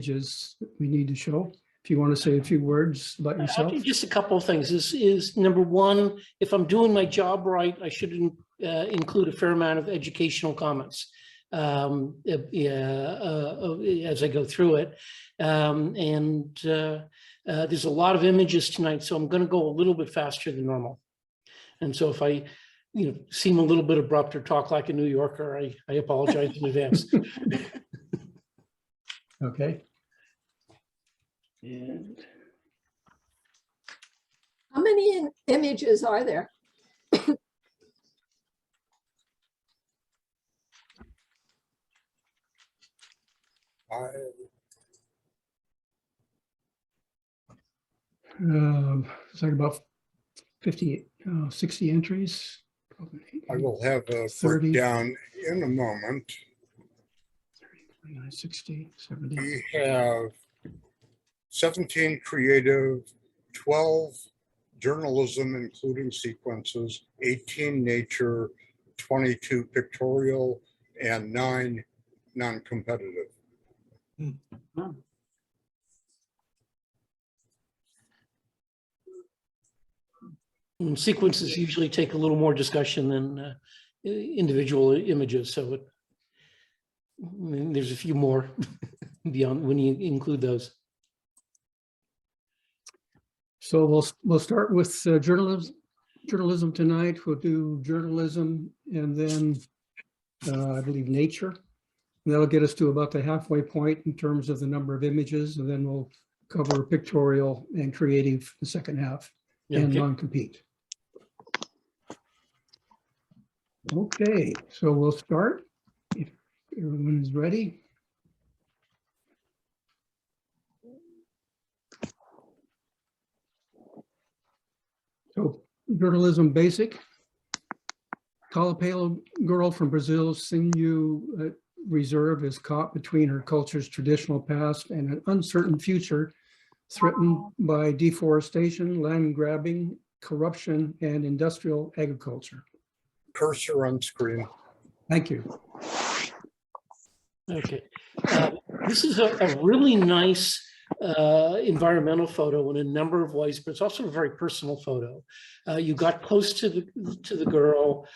images that we need to show. If you want to say a few words about yourself. Just a couple of things. This is number one, if I'm doing my job right, I should include a fair amount of educational comments as I go through it. There's a lot of images tonight, so I'm going to go a little bit faster than normal. And so if I seem a little bit abrupt or talk like a New Yorker, I apologize in advance. Okay. And how many images are there? It's like about 50, 60 entries. I will have a 30, breakdown in a moment. 30, 29, 60, 70. We have 17 creative, 12 journalism, including sequences, 18 nature, 22 pictorial, and 9 non-competitive. Sequences usually take a little more discussion than individual images, so there's a few more beyond when you include those. So we'll start with journalism tonight. We'll do journalism and then I believe nature. And that'll get us to about the halfway point in terms of the number of images, and then we'll cover pictorial and creative the second half and non-compete. Okay, so we'll start if everyone is ready. So journalism basic. Palo girl from Brazil's Sinew Reserve is caught between her culture's traditional past and an uncertain future, threatened by deforestation, land grabbing, corruption, and industrial agriculture. Cursor on screen. Thank you. Okay. This is a really nice environmental photo in a number of ways, but it's also a very personal photo. You got close to the girl.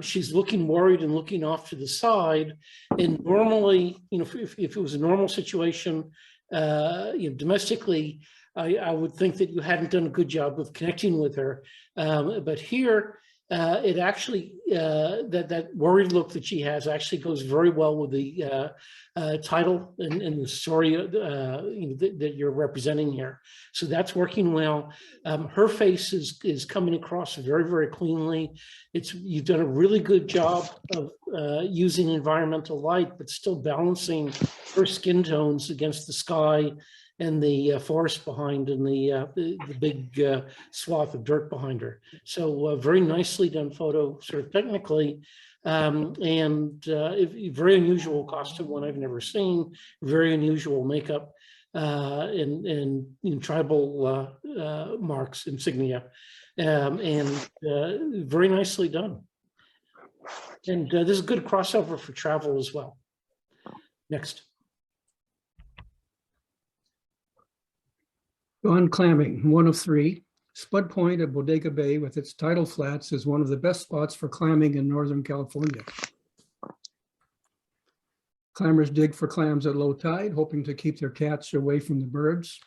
She's looking worried and looking off to the side. And normally, if it was a normal situation, domestically, I would think that you hadn't done a good job of connecting with her. But here, it actually, that worried look that she has actually goes very well with the title and the story that you're representing here. So that's working well. Her face is coming across very, very cleanly. You've done a really good job of using environmental light, but still balancing her skin tones against the sky and the forest behind and the big swath of dirt behind her. So very nicely done photo, sort of technically, and very unusual costume, one I've never seen, very unusual makeup and tribal marks, insignia, and very nicely done. And this is a good crossover for travel as well. Next. On clamming, one of 3. Spud Point at Bodega Bay with its tidal flats is one of the best spots for clamming in Northern California. Clammers dig for clams at low tide, hoping to keep their catch away from the birds.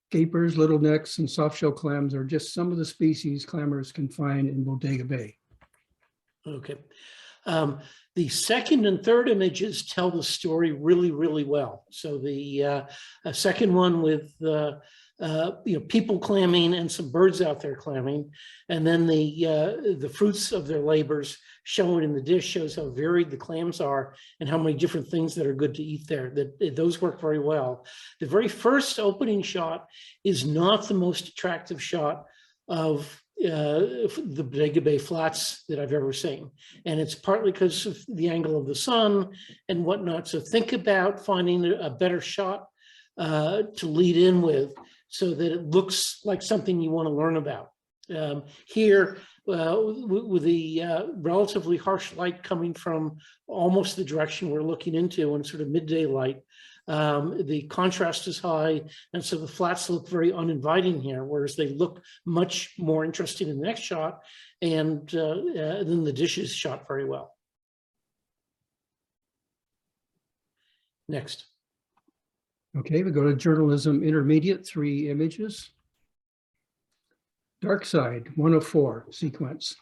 Gapers, little necks, and softshell clams are just some of the species clammers can find in Bodega Bay. Okay. The second and third images tell the story really, really well. So the second one with people clamming and some birds out there clamming, and then the fruits of their labors shown in the dish shows how varied the clams are and how many different things that are good to eat there. Those work very well. The very first opening shot is not the most attractive shot of the Bodega Bay flats that I've ever seen. And it's partly because of the angle of the sun and whatnot. So think about finding a better shot to lead in with so that it looks like something you want to learn about. Here, with the relatively harsh light coming from almost the direction we're looking into and sort of midday light, The contrast is high, and so the flats look very uninviting here, whereas they look much more interesting in the next shot, and then the dish is shot very well. Next. Okay, we go to journalism intermediate, 3 images. Dark Side, 104 sequence.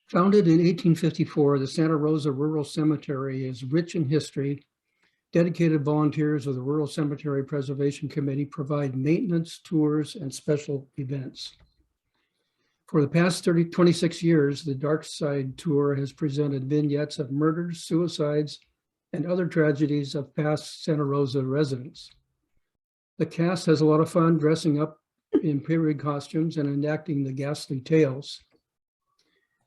Founded in 1854, the Santa Rosa Rural Cemetery is rich in history. Dedicated volunteers of the Rural Cemetery Preservation Committee provide maintenance, tours, and special events. For the past 26 years, the Dark Side Tour has presented vignettes of murders, suicides, and other tragedies of past Santa Rosa residents. The cast has a lot of fun dressing up in period costumes and enacting the ghastly tales.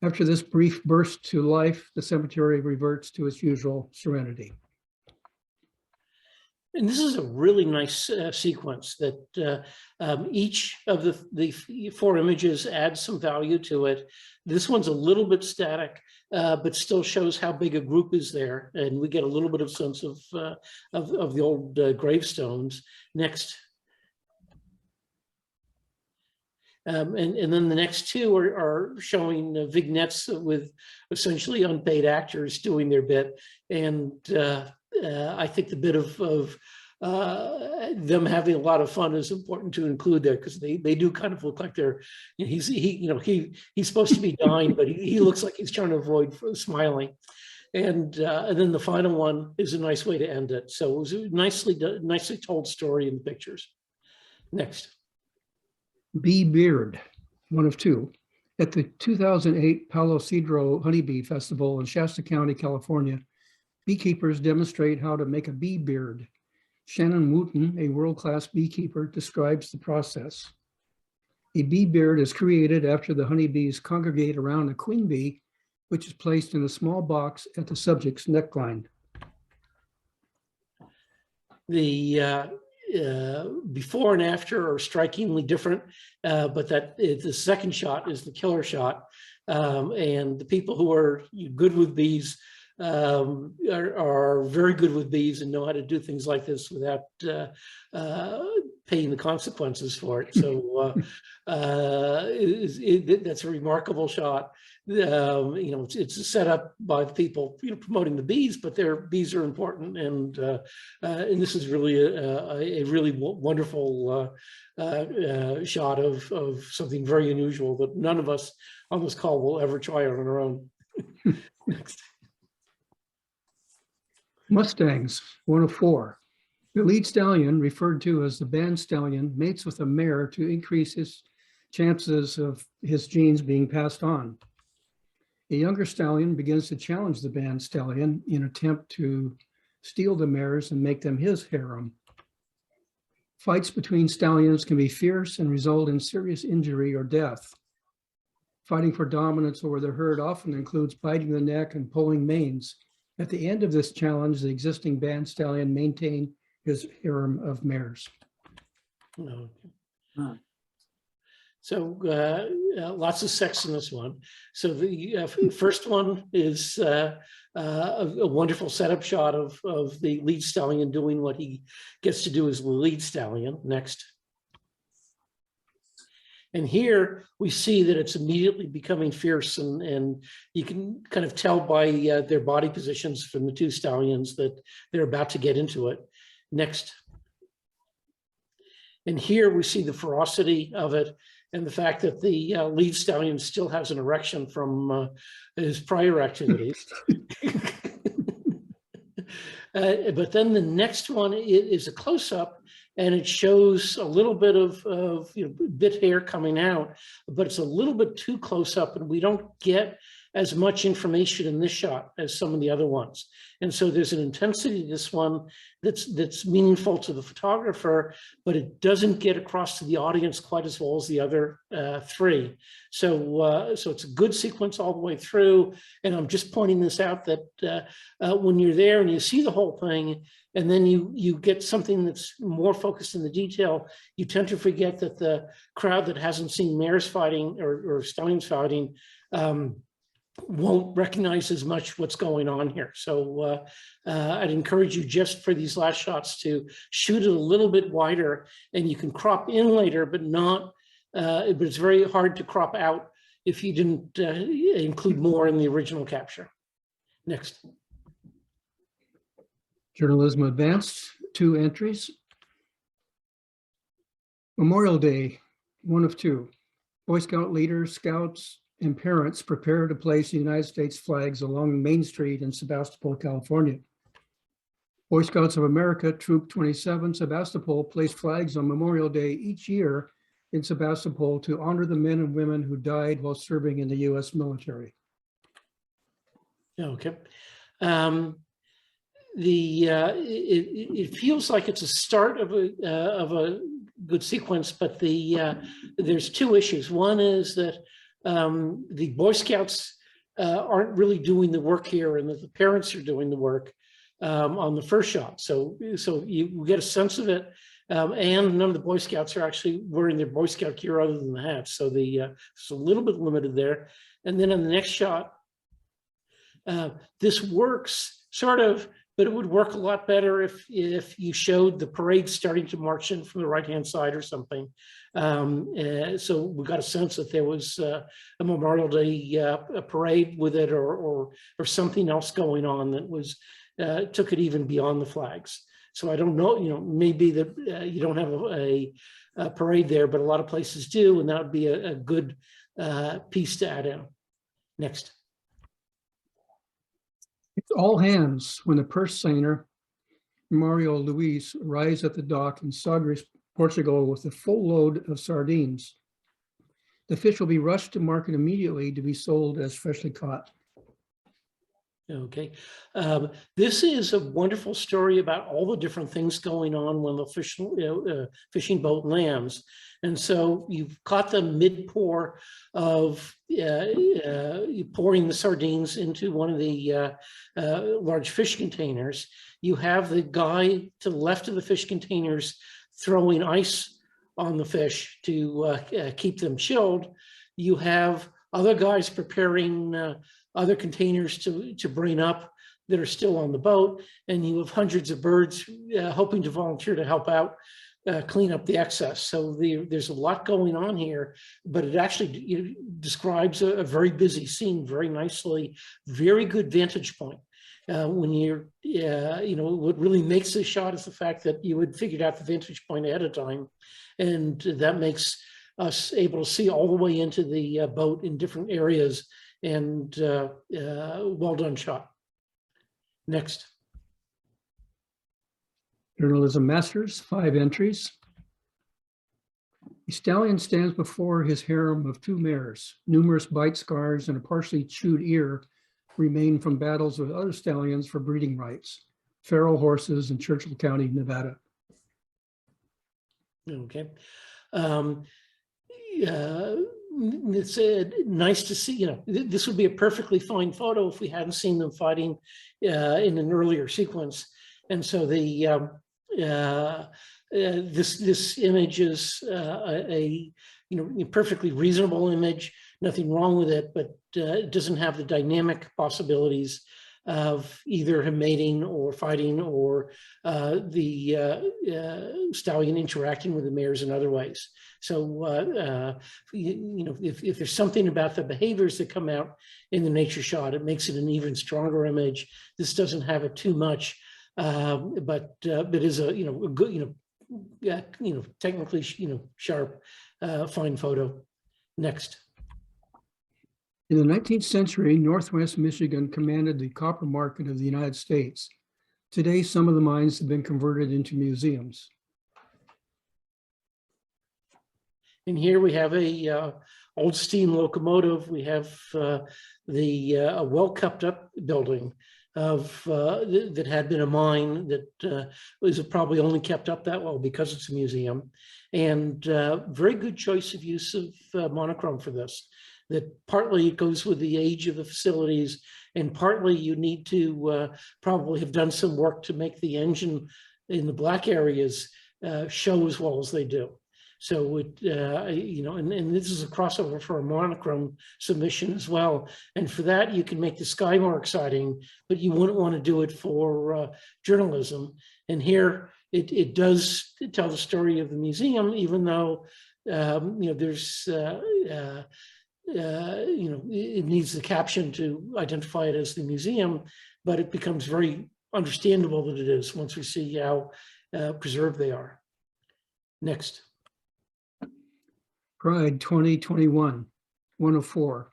After this brief burst to life, the cemetery reverts to its usual serenity. And this is a really nice sequence that each of the 4 images adds some value to it. This one's a little bit static, but still shows how big a group is there. And we get a little bit of sense of the old gravestones. Next. And then the next 2 are showing vignettes with essentially unpaid actors doing their bit. And I think the bit of them having a lot of fun is important to include there, because they do kind of look like they're, he's supposed to be dying, but he looks like he's trying to avoid smiling. And then the final one is a nice way to end it. So it was a nicely told story in the pictures. Next. Bee Beard, 1 of 2. At the 2008 Palo Honeybee Festival in Shasta County, California, beekeepers demonstrate how to make a bee beard. Shannon Wooten, a world-class beekeeper, describes the process. A bee beard is created after the honeybees congregate around a queen bee, which is placed in a small box at the subject's neckline. The before and after are strikingly different, but the second shot is the killer shot. And the people who are good with bees are very good with bees and know how to do things like this without paying the consequences for it. So that's a remarkable shot. It's set up by the people promoting the bees, but their bees are important, and this is really a really wonderful shot of something very unusual that none of us on this call will ever try on our own. Next. Mustangs, 1 of 4. The lead stallion, referred to as the band stallion, mates with a mare to increase his chances of his genes being passed on. A younger stallion begins to challenge the band stallion in an attempt to steal the mares and make them his harem. Fights between stallions can be fierce and result in serious injury or death. Fighting for dominance over the herd often includes biting the neck and pulling manes. At the end of this challenge, the existing band stallion maintains his harem of mares. Okay. So lots of sex in this one. So the first one is a wonderful setup shot of the lead stallion doing what he gets to do as the lead stallion. Next. And here we see that it's immediately becoming fierce, and you can kind of tell by their body positions from the 2 stallions that they're about to get into it. Next. And here we see the ferocity of it, and the fact that the lead stallion still has an erection from his prior activities. But then the next one is a close-up, and it shows a little bit of bit hair coming out, but it's a little bit too close up, and we don't get as much information in this shot as some of the other ones. And so there's an intensity to this one that's meaningful to the photographer, but it doesn't get across to the audience quite as well as the other 3. So it's a good sequence all the way through. And I'm just pointing this out that when you're there and you see the whole thing, and then you get something that's more focused in the detail, you tend to forget that the crowd that hasn't seen mares fighting or stallions fighting won't recognize as much what's going on here. So I'd encourage you just for these last shots to shoot it a little bit wider, and you can crop in later, but not, but it's very hard to crop out if you didn't include more in the original capture. Next. Journalism Advanced, 2 entries. Memorial Day, 1 of 2. Boy Scout leaders, scouts, and parents prepare to place the United States flags along Main Street in Sebastopol, California. Boy Scouts of America, Troop 27, Sebastopol, place flags on Memorial Day each year in Sebastopol to honor the men and women who died while serving in the U.S. military. Okay. It feels like it's a start of a good sequence, but there's 2 issues. One is that the Boy Scouts aren't really doing the work here, and that the parents are doing the work on the first shot. So you get a sense of it, and none of the Boy Scouts are actually wearing their Boy Scout gear other than the hats. So it's a little bit limited there. And then on the next shot, this works sort of, but it would work a lot better if you showed the parade starting to march in from the right-hand side or something. So we got a sense that there was a Memorial Day a parade with it, or something else going on that was took it even beyond the flags. So I don't know, maybe that you don't have a parade there, but a lot of places do, and that would be a good piece to add in. Next. It's all hands when the purse seiner, Mario Luis, arrives at the dock in Sagres, Portugal, with a full load of sardines. The fish will be rushed to market immediately to be sold as freshly caught. Okay. This is a wonderful story about all the different things going on when the fishing boat lands. And so you've caught them mid-pour of pouring the sardines into one of the large fish containers. You have the guy to the left of the fish containers throwing ice on the fish to keep them chilled. You have other guys preparing other containers to bring up that are still on the boat, and you have hundreds of birds hoping to volunteer to help out clean up the excess. So there's a lot going on here, but it actually describes a very busy scene very nicely. Very good vantage point. When you're, what really makes this shot is the fact that you had figured out the vantage point ahead of time, and that makes us able to see all the way into the boat in different areas. And well done shot. Next. Journalism Masters, 5 entries. A stallion stands before his harem of 2 mares. Numerous bite scars and a partially chewed ear remain from battles with other stallions for breeding rights. Feral horses in Churchill County, Nevada. Okay. It's nice to see, this would be a perfectly fine photo if we hadn't seen them fighting in an earlier sequence. And so this image is a perfectly reasonable image, nothing wrong with it, but it doesn't have the dynamic possibilities of either him mating or fighting, or the stallion interacting with the mares in other ways. So, if there's something about the behaviors that come out in the nature shot, it makes it an even stronger image. This doesn't have it too much, but it is a good, technically, sharp, fine photo. Next. In the 19th century, Northwest Michigan commanded the copper market of the United States. Today, some of the mines have been converted into museums. And here we have a old steam locomotive. We have a well kept up building that had been a mine that was probably only kept up that well because it's a museum. And very good choice of use of monochrome for this. That partly it goes with the age of the facilities, and partly you need to probably have done some work to make the engine in the black areas show as well as they do. So it, and this is a crossover for a monochrome submission as well. And for that, you can make the sky more exciting, but you wouldn't want to do it for journalism. And here it does tell the story of the museum, even though, there's, it needs the caption to identify it as the museum, but it becomes very understandable that it is once we see how preserved they are. Next. Pride 2021, 104.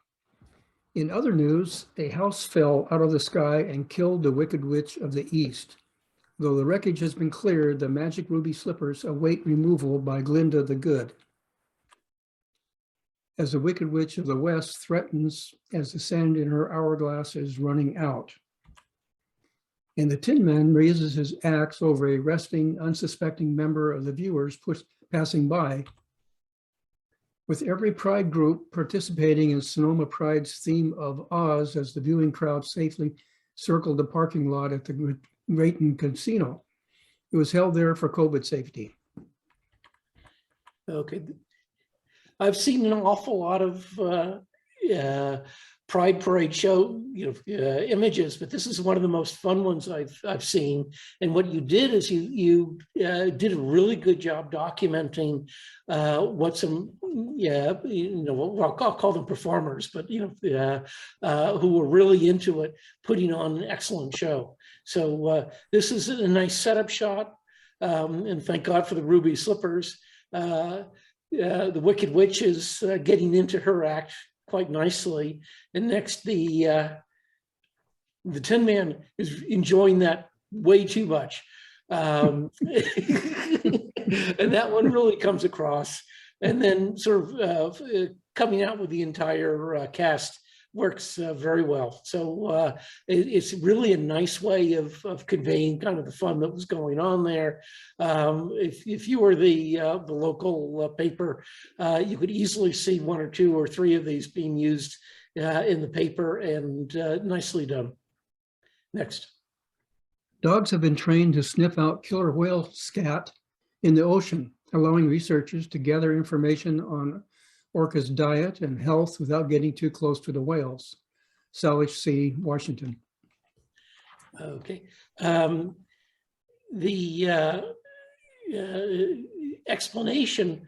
In other news, a house fell out of the sky and killed the Wicked Witch of the East. Though the wreckage has been cleared, the magic ruby slippers await removal by Glinda the Good, as the Wicked Witch of the West threatens as the sand in her hourglass is running out. And the Tin Man raises his axe over a resting, unsuspecting member of the viewers passing by. With every Pride group participating in Sonoma Pride's theme of Oz as the viewing crowd safely circled the parking lot at the Grayton Casino. It was held there for COVID safety. Okay. I've seen an awful lot of Pride Parade show, images, but this is one of the most fun ones I've seen. And what you did is you did a really good job documenting what some, I'll call them performers, but who were really into it, putting on an excellent show. So this is a nice setup shot, and thank God for the ruby slippers. The Wicked Witch is getting into her act quite nicely, and next the Tin Man is enjoying that way too much, and that one really comes across. And then sort of coming out with the entire cast works very well. So it's really a nice way of conveying kind of the fun that was going on there. If you were the local paper, you could easily see 1 or 2 or 3 of these being used in the paper, and nicely done. Next. Dogs have been trained to sniff out killer whale scat in the ocean, allowing researchers to gather information on orca's diet and health without getting too close to the whales. Salish C., Washington. Okay. The explanation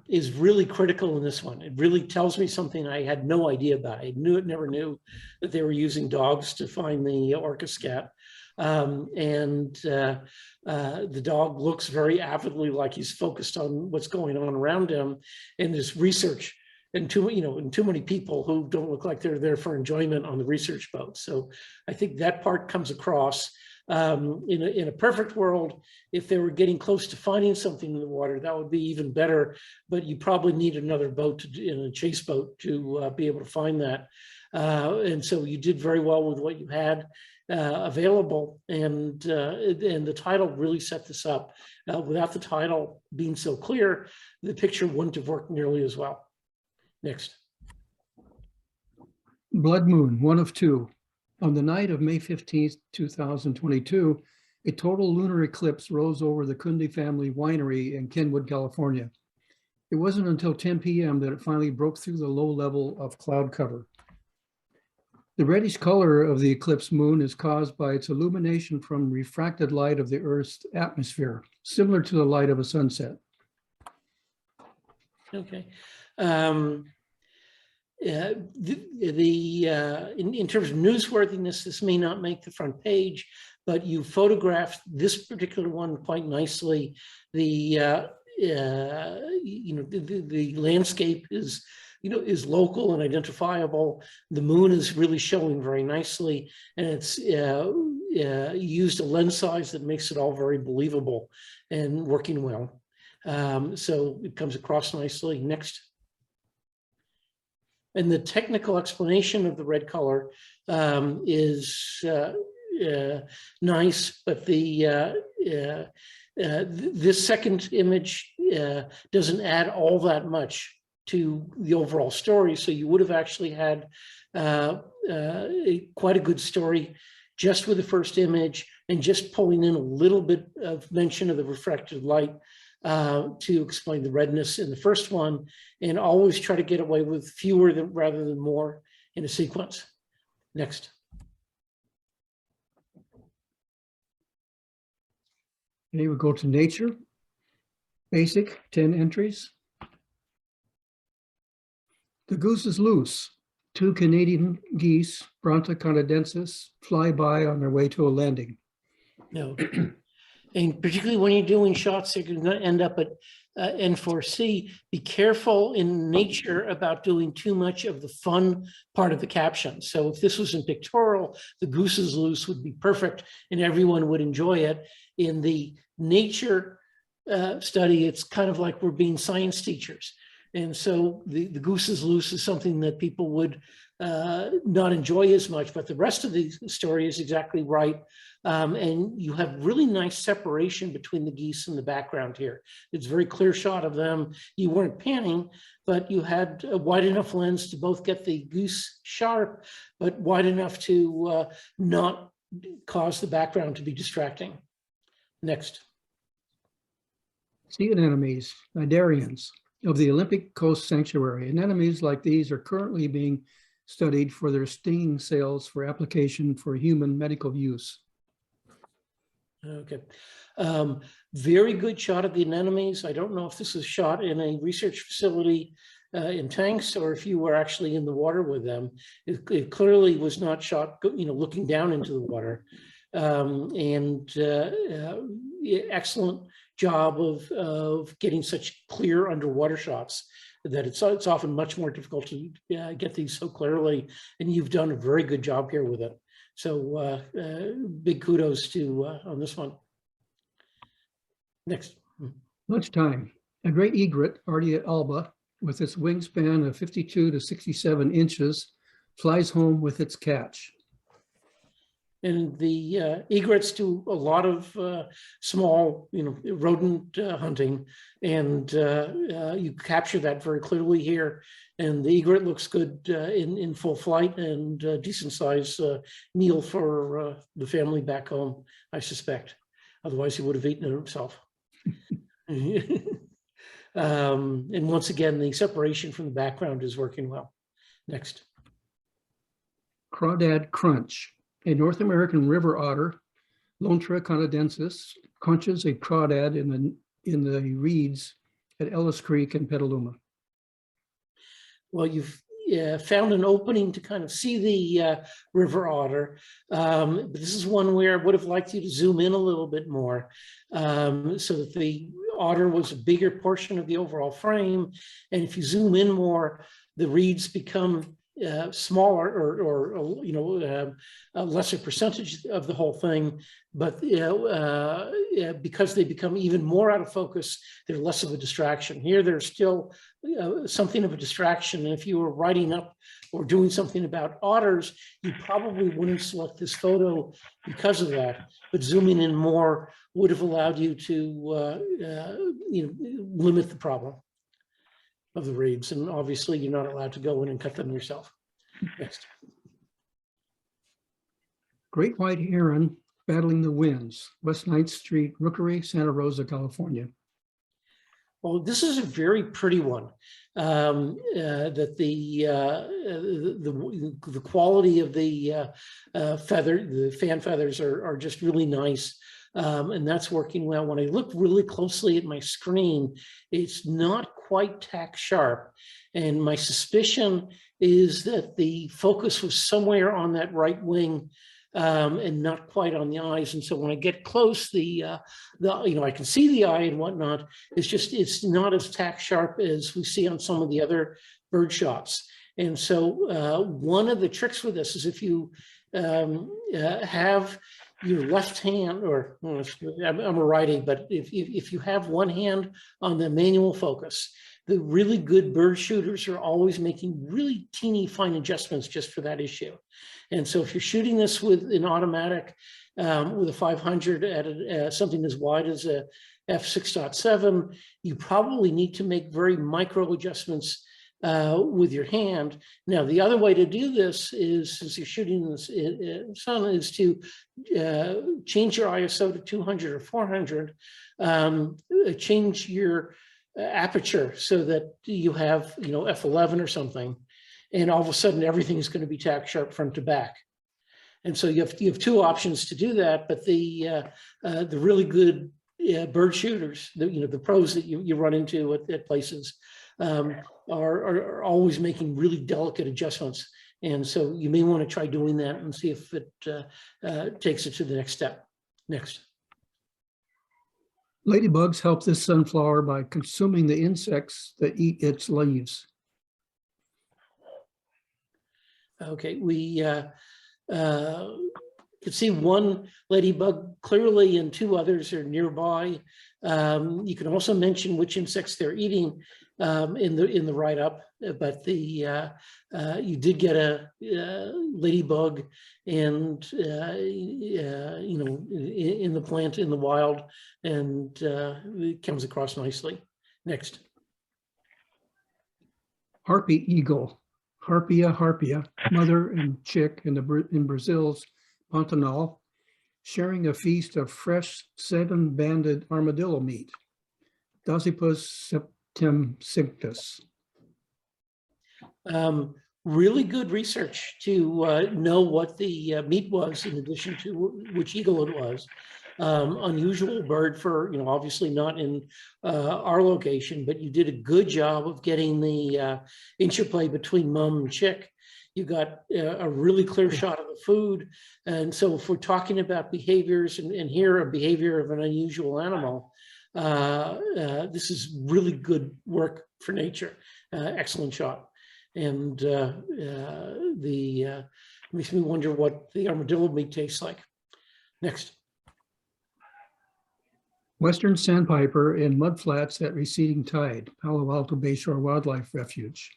is really critical in this one. It really tells me something I had no idea about. I never knew that they were using dogs to find the orca scat. The dog looks very avidly like he's focused on what's going on around him. And there's research and too many people who don't look like they're there for enjoyment on the research boat. So I think that part comes across. In a perfect world, if they were getting close to finding something in the water, that would be even better. But you probably need another boat in a chase boat to be able to find that. And so you did very well with what you had available, and the title really set this up. Without the title being so clear, the picture wouldn't have worked nearly as well. Next. Blood Moon, 1 of 2. On the night of May 15th, 2022, a total lunar eclipse rose over the Kunde family winery in Kenwood, California. It wasn't until 10 p.m. that it finally broke through the low level of cloud cover. The reddish color of the eclipse moon is caused by its illumination from refracted light of the Earth's atmosphere, similar to the light of a sunset. Okay. In terms of newsworthiness, this may not make the front page, but you photographed this particular one quite nicely. The landscape is local and identifiable. The moon is really showing very nicely, and it's used a lens size that makes it all very believable and working well. So it comes across nicely. Next. And the technical explanation of the red color is nice, but this second image doesn't add all that much to the overall story. So you would have actually had quite a good story just with the first image, and just pulling in a little bit of mention of the refracted light to explain the redness in the first one, and always try to get away with fewer rather than more in a sequence. Next. Okay, we go to nature. Basic, 10 entries. The goose is loose. 2 Canadian geese, Bronta canadensis, fly by on their way to a landing. No. And particularly when you're doing shots, you're going to end up at N4C. Be careful in nature about doing too much of the fun part of the caption. So if this was in Pictorial, the goose is loose would be perfect and everyone would enjoy it. In the nature study, it's kind of like we're being science teachers. And so the goose is loose is something that people would not enjoy as much, but the rest of the story is exactly right. And you have really nice separation between the geese and the background here. It's a very clear shot of them. You weren't panning, but you had a wide enough lens to both get the goose sharp, but wide enough to not cause the background to be distracting. Next. Sea anemones, cnidarians, of the Olympic Coast Sanctuary. Anemones like these are currently being studied for their stinging cells for application for human medical use. Okay. Very good shot of the anemones. I don't know if this is shot in a research facility in tanks or if you were actually in the water with them. It clearly was not shot, looking down into the water. Excellent job of getting such clear underwater shots that it's often much more difficult to get these so clearly, and you've done a very good job here with it. So big kudos to on this one. Next. Lunchtime, a great egret, Ardea alba, with its wingspan of 52 to 67 inches, flies home with its catch. And the egrets do a lot of small, rodent hunting, and you capture that very clearly here. And the egret looks good in full flight, and decent size meal for the family back home, I suspect. Otherwise, he would have eaten it himself. And once again, the separation from the background is working well. Next. Crawdad crunch. A North American river otter, Lontra canadensis, crunches a crawdad in the reeds at Ellis Creek in Petaluma. Well, you've found an opening to kind of see the river otter. But this is one where I would have liked you to zoom in a little bit more so that the otter was a bigger portion of the overall frame. And if you zoom in more, the reeds become smaller or a lesser percentage of the whole thing, but because they become even more out of focus, they're less of a distraction. Here, there's still something of a distraction, and if you were writing up or doing something about otters, you probably wouldn't select this photo because of that, but zooming in more would have allowed you to limit the problem of the reeds, and obviously you're not allowed to go in and cut them yourself. Next. Great white heron battling the winds, West 9th Street, Rookery, Santa Rosa, California. Well, this is a very pretty one. That the quality of the fan feathers are just really nice. And that's working well. When I look really closely at my screen, it's not quite tack sharp. And my suspicion is that the focus was somewhere on that right wing and not quite on the eyes. And so when I get close, I can see the eye and whatnot. It's not as tack sharp as we see on some of the other bird shots. And so one of the tricks with this is if you have your left hand, or I'm a righty, but if you have one hand on the manual focus, the really good bird shooters are always making really teeny fine adjustments just for that issue. And so if you're shooting this with an automatic, with a 500 at something as wide as a f6.7, you probably need to make very micro adjustments with your hand. Now, the other way to do this is, since you're shooting this sun, is to change your ISO to 200 or 400, change your aperture so that you have, you know, f11 or something, and all of a sudden everything is going to be tack sharp front to back. And so you have two options to do that, but the really good bird shooters, the pros that you run into at places, are always making really delicate adjustments. And so you may want to try doing that and see if it takes it to the next step. Next. Ladybugs help this sunflower by consuming the insects that eat its leaves. Okay, we could see one ladybug clearly and two others are nearby. You can also mention which insects they're eating in the write-up, but you did get a ladybug and you know, in the plant in the wild, and it comes across nicely. Next. Harpy Eagle, Harpia, mother and chick in Brazil's Pantanal, sharing a feast of fresh 7-banded armadillo meat. Dasypus septemcinctus. Really good research to know what the meat was, in addition to which eagle it was. Unusual bird for, you know, obviously not in our location, but you did a good job of getting the interplay between mom and chick. You got a really clear shot of the food. And so if we're talking about behaviors and here a behavior of an unusual animal, this is really good work for nature. Excellent shot. And makes me wonder what the armadillo meat tastes like. Next. Western Sandpiper in mudflats at receding tide, Palo Alto Bayshore Wildlife Refuge.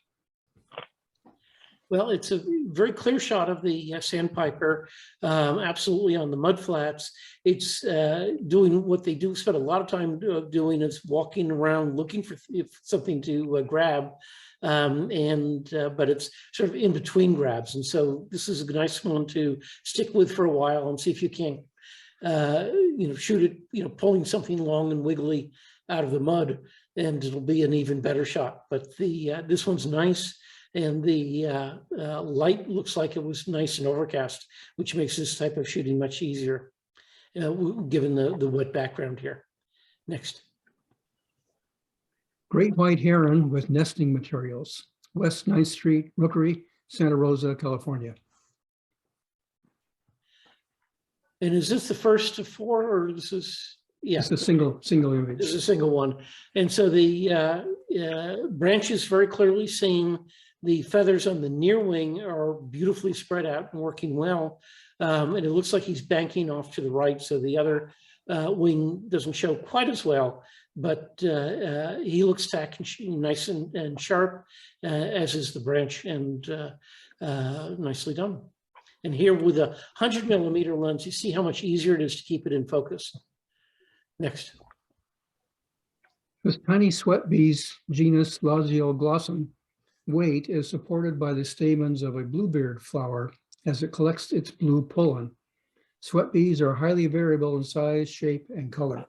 Well, it's a very clear shot of the Sandpiper, absolutely on the mudflats. It's doing what they do, spend a lot of time doing, is walking around looking for something to grab, but it's sort of in between grabs. And so this is a nice one to stick with for a while and see if you can shoot it, pulling something long and wiggly out of the mud, and it'll be an even better shot. But this one's nice. And the light looks like it was nice and overcast, which makes this type of shooting much easier, given the wet background here. Next. Great white heron with nesting materials, West 9th Street, Rookery, Santa Rosa, California. And is this the first of four, or this is, yeah? It's a single image. This is a single one. And so the branch is very clearly seen. The feathers on the near wing are beautifully spread out and working well. And it looks like he's banking off to the right, so the other wing doesn't show quite as well, but he looks tack and nice and sharp, as is the branch, and nicely done. And here with a 100mm lens, you see how much easier it is to keep it in focus. Next. This tiny sweat bee's genus Lazioglossum weight is supported by the stamens of a bluebeard flower as it collects its blue pollen. Sweat bees are highly variable in size, shape, and color.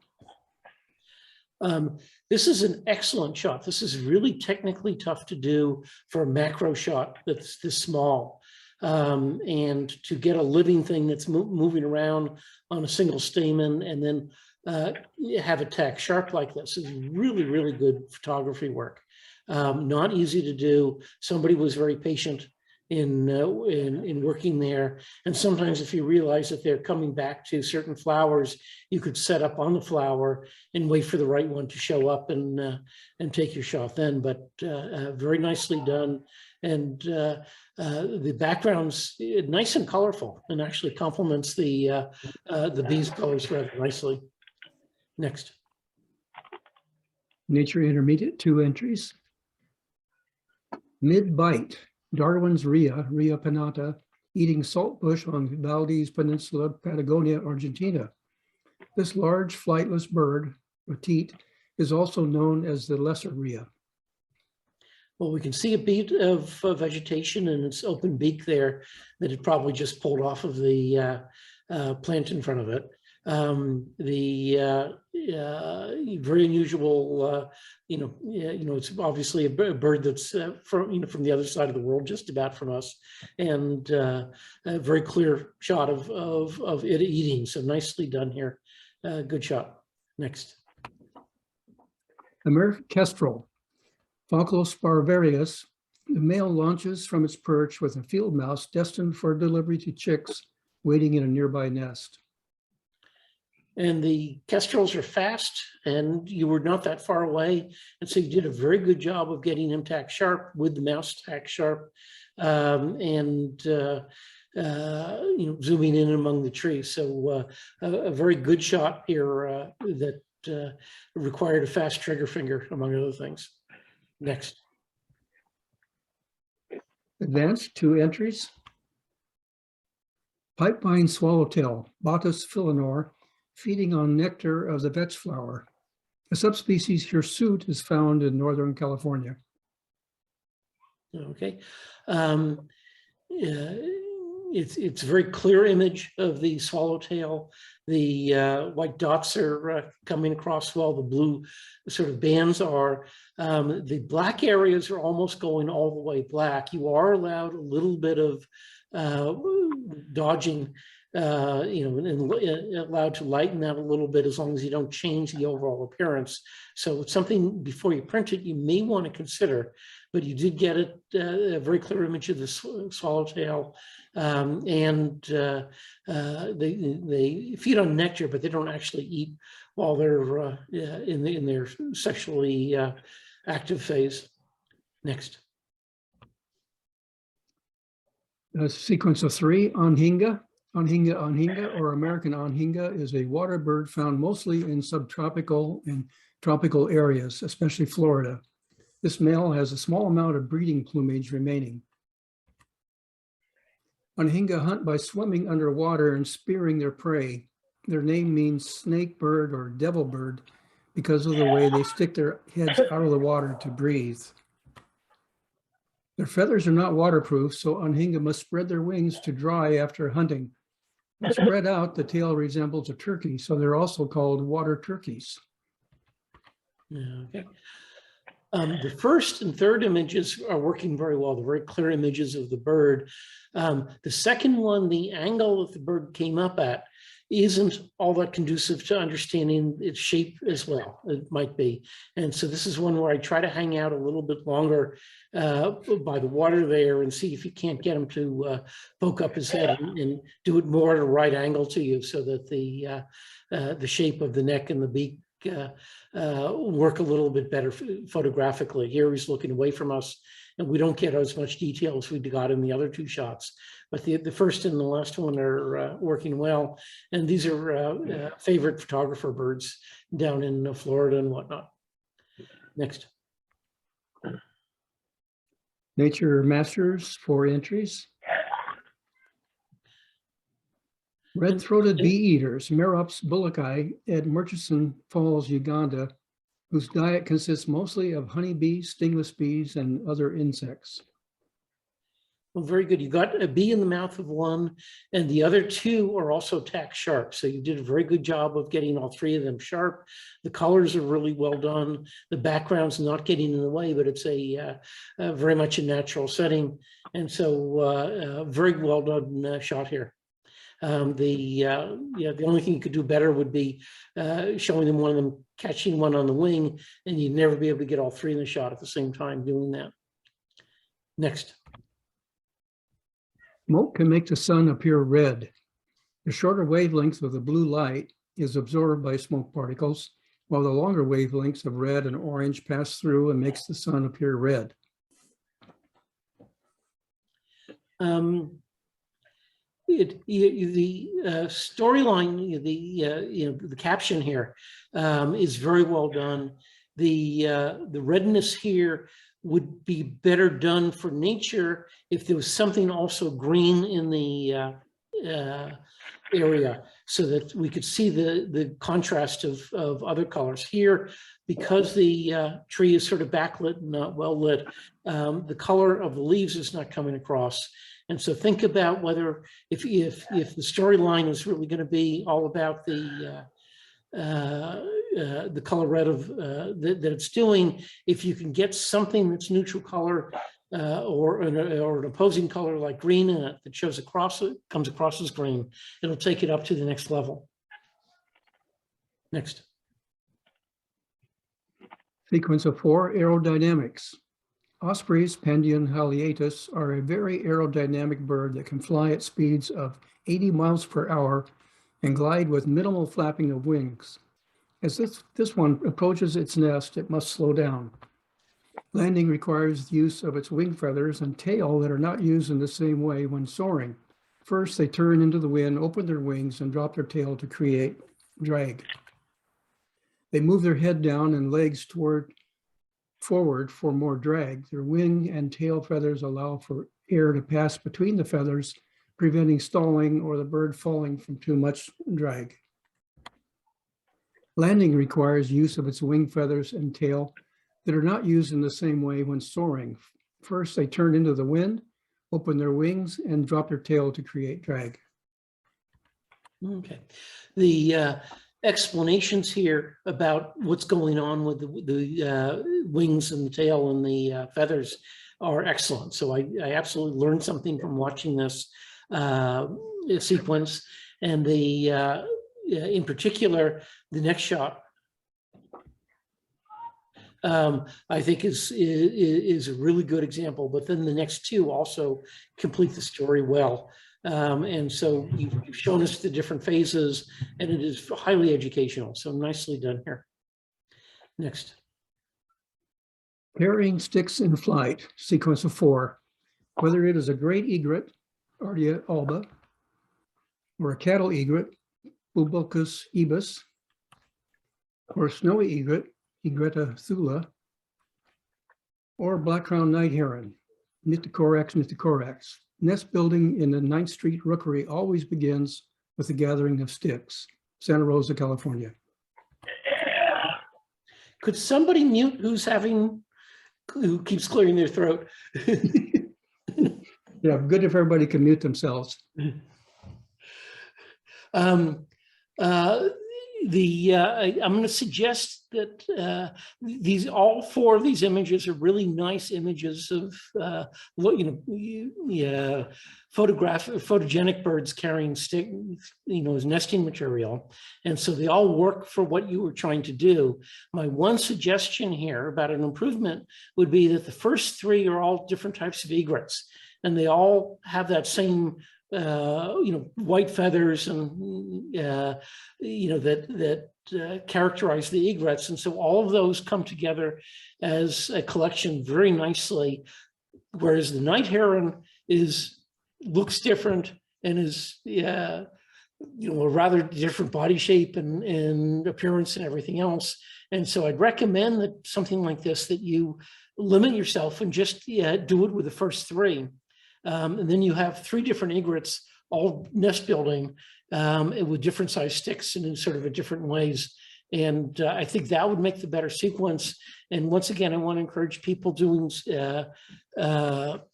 This is an excellent shot. This is really technically tough to do for a macro shot that's this small. And to get a living thing that's moving around on a single stamen and then have it tack sharp like this is really, really good photography work. Not easy to do. Somebody was very patient in working there. And sometimes if you realize that they're coming back to certain flowers, you could set up on the flower and wait for the right one to show up and take your shot then. But very nicely done. And the background's nice and colorful and actually complements the bee's colors rather nicely. Next. Nature Intermediate, 2 entries. Mid-bite, Darwin's Rhea pinnata, eating saltbush on Valdez Peninsula, Patagonia, Argentina. This large flightless bird, petite, is also known as the lesser Rhea. Well, we can see a beat of vegetation and its open beak there that it probably just pulled off of the plant in front of it. Very unusual, it's obviously a bird that's from the other side of the world, just about from us, and a very clear shot of it eating. So nicely done here. Good shot. Next. American kestrel, Falcos barvarius. The male launches from its perch with a field mouse destined for delivery to chicks waiting in a nearby nest. And the kestrels are fast, and you were not that far away. And so you did a very good job of getting him tack sharp with the mouse tack sharp, zooming in among the trees. So a very good shot here that required a fast trigger finger, among other things. Next. Advanced, 2 entries. Pipevine swallowtail, Botus philanor, feeding on nectar of the vetch flower. The subspecies hirsute is found in Northern California. Okay. It's a very clear image of the swallowtail. The white dots are coming across well, the blue sort of bands are. The black areas are almost going all the way black. You are allowed a little bit of dodging, and allowed to lighten that a little bit as long as you don't change the overall appearance. So it's something before you print it, you may want to consider, but you did get it, a very clear image of the swallowtail. They feed on nectar, but they don't actually eat while they're in their sexually active phase. Next. A sequence of 3, Anhinga. Anhinga, or American Anhinga, is a water bird found mostly in subtropical and tropical areas, especially Florida. This male has a small amount of breeding plumage remaining. Anhinga hunt by swimming underwater and spearing their prey. Their name means snake bird or devil bird because of the way they stick their heads out of the water to breathe. Their feathers are not waterproof, so Anhinga must spread their wings to dry after hunting. When spread out, the tail resembles a turkey, so they're also called water turkeys. Okay. The first and third images are working very well. They're very clear images of the bird. The second one, the angle that the bird came up at, isn't all that conducive to understanding its shape as well. It might be. And so this is one where I try to hang out a little bit longer by the water there and see if you can't get him to poke up his head and do it more at a right angle to you so that the shape of the neck and the beak work a little bit better photographically. Here he's looking away from us and we don't get as much detail as we got in the other 2 shots. But the first and the last one are working well. And these are favorite photographer birds down in Florida and whatnot. Next. Nature Masters, 4 entries. Red-throated bee-eaters, Merops bullockii at Murchison Falls, Uganda, whose diet consists mostly of honeybees, stingless bees, and other insects. Well, very good. You got a bee in the mouth of one, and the other 2 are also tack sharp. So you did a very good job of getting all 3 of them sharp. The colors are really well done. The background's not getting in the way, but it's a very much a natural setting. And so very well done shot here. The only thing you could do better would be showing them one of them catching one on the wing, and you'd never be able to get all 3 in the shot at the same time doing that. Next. Smoke can make the sun appear red. The shorter wavelength of the blue light is absorbed by smoke particles, while the longer wavelengths of red and orange pass through and makes the sun appear red. The storyline, the caption here is very well done. The redness here would be better done for nature if there was something also green in the area so that we could see the contrast of other colors. Here, because the tree is sort of backlit and not well lit, the color of the leaves is not coming across. And so think about whether, if the storyline is really going to be all about the color red of that it's doing, if you can get something that's neutral color or an opposing color like green in it that shows across, it comes across as green, it'll take it up to the next level. Next. Sequence of 4, aerodynamics. Ospreys, Pandion haliatus, are a very aerodynamic bird that can fly at speeds of 80 miles per hour and glide with minimal flapping of wings. As this one approaches its nest, it must slow down. Landing requires the use of its wing feathers and tail that are not used in the same way when soaring. First, they turn into the wind, open their wings, and drop their tail to create drag. They move their head down and legs forward for more drag. Their wing and tail feathers allow for air to pass between the feathers, preventing stalling or the bird falling from too much drag. Landing requires use of its wing feathers and tail that are not used in the same way when soaring. First, they turn into the wind, open their wings, and drop their tail to create drag. Okay. The explanations here about what's going on with the wings and the tail and the feathers are excellent. So I absolutely learned something from watching this sequence, and the in particular the next shot I think is a really good example, but then the next two also complete the story well. And so you've shown us the different phases, and it is highly educational. So nicely done here. Next. Carrying sticks in flight, sequence of 4. Whether it is a great egret, Ardea alba, or a cattle egret, Bulbocus ibis, or a snowy egret, Egretta thula, or black-crowned night heron, Nithocorax nithocorax. Nest building in the 9th Street Rookery always begins with the gathering of sticks. Santa Rosa, California. Could somebody mute who keeps clearing their throat? Yeah, good if everybody can mute themselves. I'm going to suggest that all four of these images are really nice images of photogenic birds carrying stick, as nesting material, and so they all work for what you were trying to do. My one suggestion here about an improvement would be that the first three are all different types of egrets, and they all have that same white feathers and that characterize the egrets, and so all of those come together as a collection very nicely. Whereas the night heron looks different and is a rather different body shape and appearance and everything else. And so I'd recommend that something like this, that you limit yourself and just do it with the first three. And then you have three different egrets, all nest building with different size sticks and in sort of a different ways. And I think that would make the better sequence. And once again, I want to encourage people doing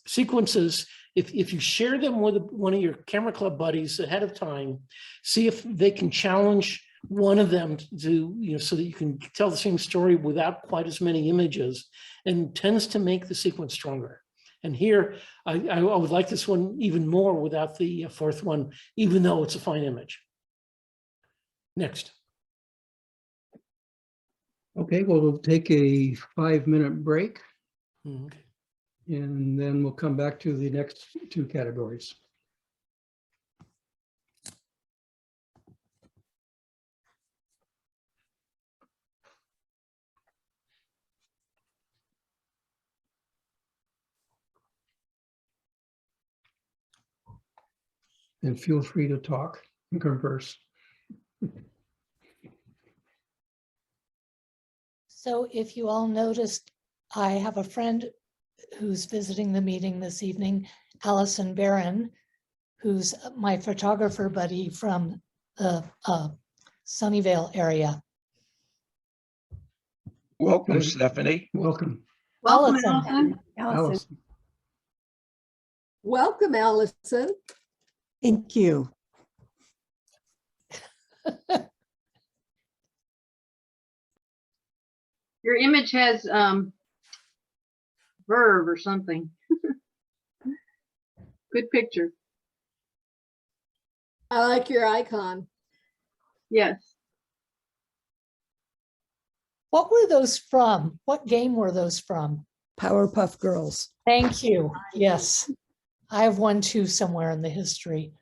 sequences. If you share them with one of your camera club buddies ahead of time, see if they can challenge one of them to, so that you can tell the same story without quite as many images, and tends to make the sequence stronger. And here, I would like this one even more without the fourth one, even though it's a fine image. Next. Okay, well, we'll take a 5-minute break, Okay. and then we'll come back to the next two categories. And feel free to talk and converse. So if you all noticed, I have a friend who's visiting the meeting this evening, Allison Barron, who's my photographer buddy from the Sunnyvale area. Welcome, Okay. Stephanie. Welcome, Welcome, Allison. Allison. Allison. Allison. Welcome, Allison. Thank you. Your image has verve or something. Good picture. I like your icon. Yes. What were those from? What game were those from? Powerpuff Girls. Thank you. Yes. I have one too somewhere in the history.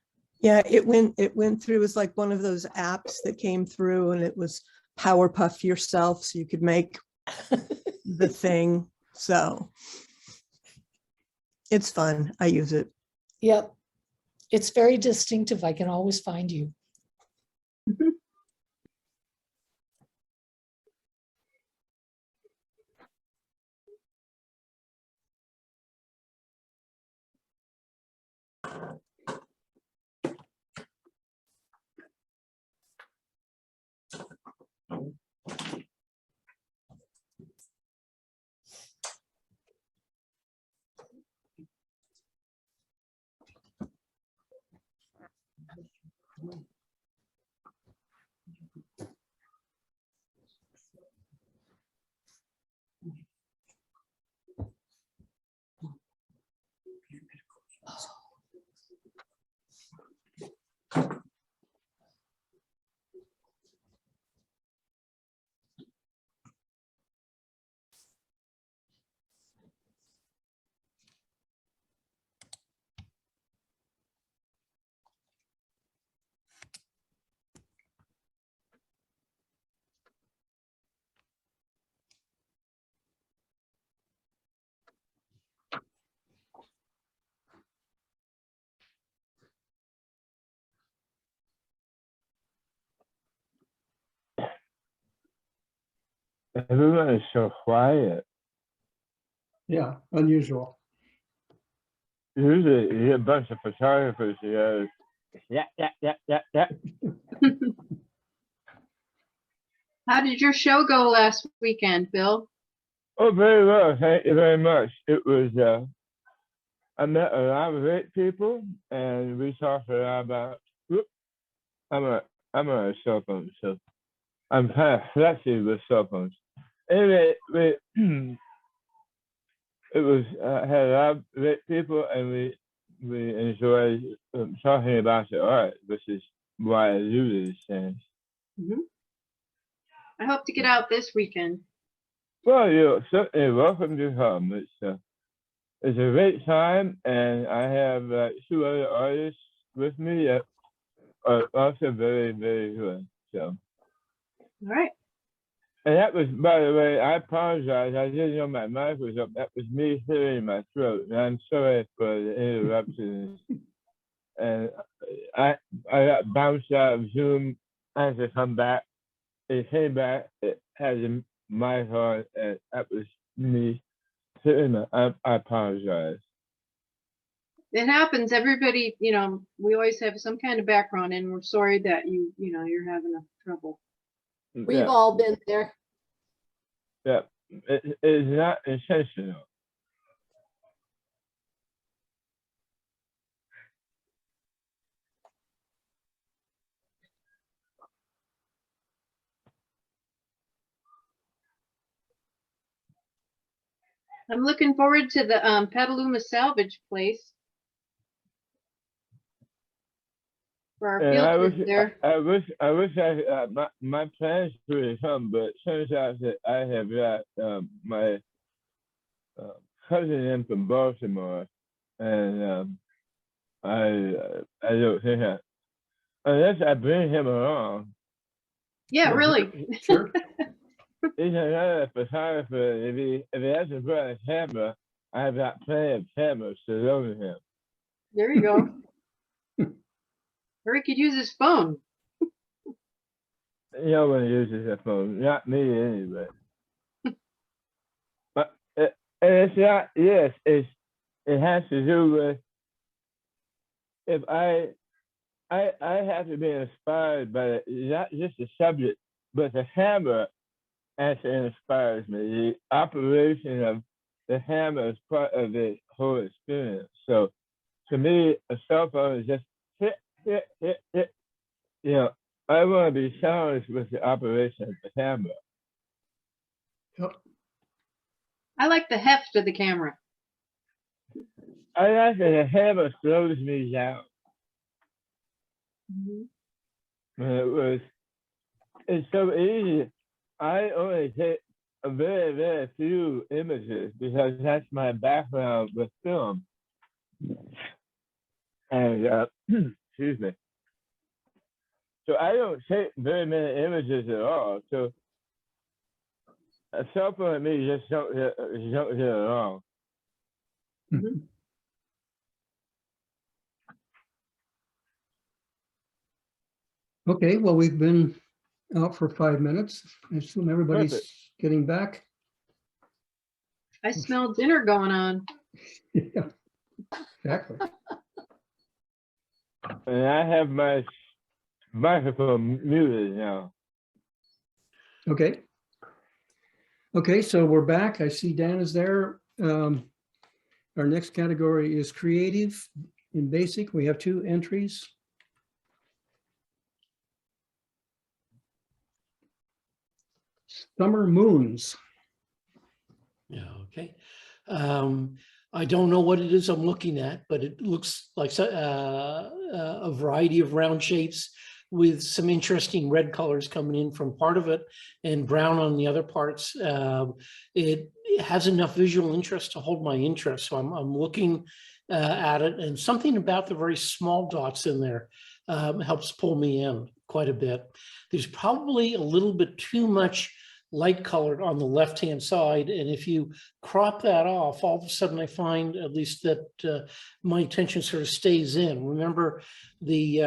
Yeah, it went through. It was like one of those apps that came through, and it was Powerpuff yourself, so you could make the thing. So it's fun. I use it. Yep. It's very distinctive. I can always find you. Everyone is so quiet. Yeah, unusual. Usually you get a bunch of photographers together. Yeah. How did your show go last weekend, Bill? Oh, very well. Thank you very much. It was, I met a lot of great people, and we talked a lot about, I'm on a cell phone, so I'm kind of flexy with cell phones. Anyway, it was, had a lot of great people, and we enjoyed talking about the art, which is why I do these things. I hope to get out this weekend. Well, you're certainly welcome to come. It's a great time, and I have 2 other artists with me that are also very, very good. So, All right. and that was, by the way, I apologize. I didn't know my mic was up. That was me clearing my throat, and I'm sorry for the interruptions. And I got bounced out of Zoom. I had to come back. It came back. It had a mic on, and that was me. I apologize. It happens. Everybody, we always have some kind of background, and we're sorry that you're having trouble. We've all been there. Yeah, it is not intentional. I'm looking forward to the Petaluma salvage place for our And field trip there. I wish my plans would come, but it turns out that I have got my cousin in from Baltimore, and I don't think unless I bring him along. Yeah, really. Sure. He's another photographer. If he hasn't brought a camera, I have got plenty of cameras to loan him. There you go. Or he could use his phone. No one uses a phone, not me anyway. But and it's not. Yes, it has to do with if I have to be inspired by not just the subject, but the hammer actually inspires me. The operation of the hammer is part of the whole experience. So to me, a cell phone is just hit, hit, hit, hit. You know, I want to be challenged with the operation of the hammer. Yep. I like the heft of the camera. I like that the hammer slows me down. It's so easy. I only take a very, very few images because that's my background with film. And excuse me. So I don't take very many images at all. So a cell phone and me just don't hit at all. Mhm. Okay, well, we've been out for 5 minutes. I assume everybody's Perfect. getting back. I smell dinner going on. Yeah, exactly. And I have my microphone muted now. Okay. Okay, so we're back. I see Dan is there. Our next category is creative in basic. We have 2 entries. Summer moons. Yeah, okay. I don't know what it is I'm looking at, but it looks like a variety of round shapes with some interesting red colors coming in from part of it and brown on the other parts. It has enough visual interest to hold my interest. So I'm looking at it, and something about the very small dots in there helps pull me in quite a bit. There's probably a little bit too much light colored on the left-hand side. And if you crop that off, all of a sudden I find at least that my attention sort of stays in. Remember, the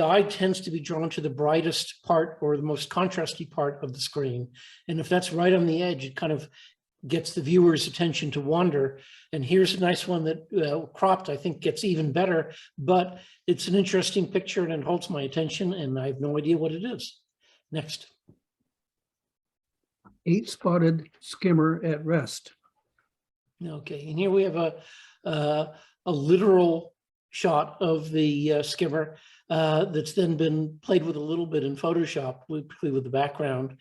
eye tends to be drawn to the brightest part or the most contrasty part of the screen. And if that's right on the edge, it kind of gets the viewer's attention to wander. And here's a nice one that cropped, I think, gets even better, but it's an interesting picture and it holds my attention and I have no idea what it is. Next. 8-spotted skimmer at rest. Okay, and here we have a literal shot of the skimmer that's then been played with a little bit in Photoshop, particularly with the background.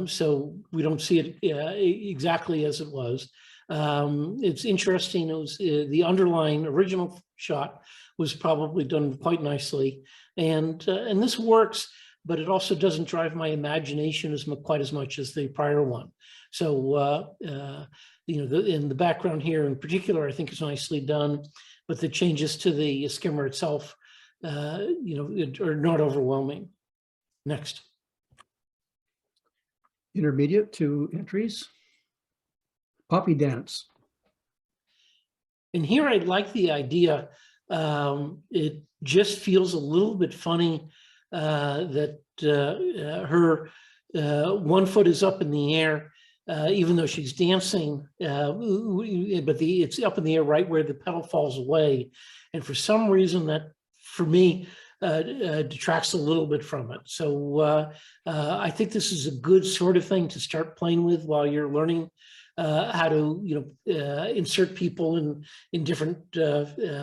So we don't see it exactly as it was. It's interesting. It was the underlying original shot was probably done quite nicely, and this works. But it also doesn't drive my imagination quite as much as the prior one. So, you know, in the background here in particular, I think is nicely done, but the changes to the skimmer itself, you know, are not overwhelming. Next. Intermediate 2 entries. Poppy dance. And here I like the idea. It just feels a little bit funny that her 1 foot is up in the air, even though she's dancing, but it's up in the air right where the pedal falls away. And for some reason that, for me, detracts a little bit from it. So I think this is a good sort of thing to start playing with while you're learning how to, you know, insert people in different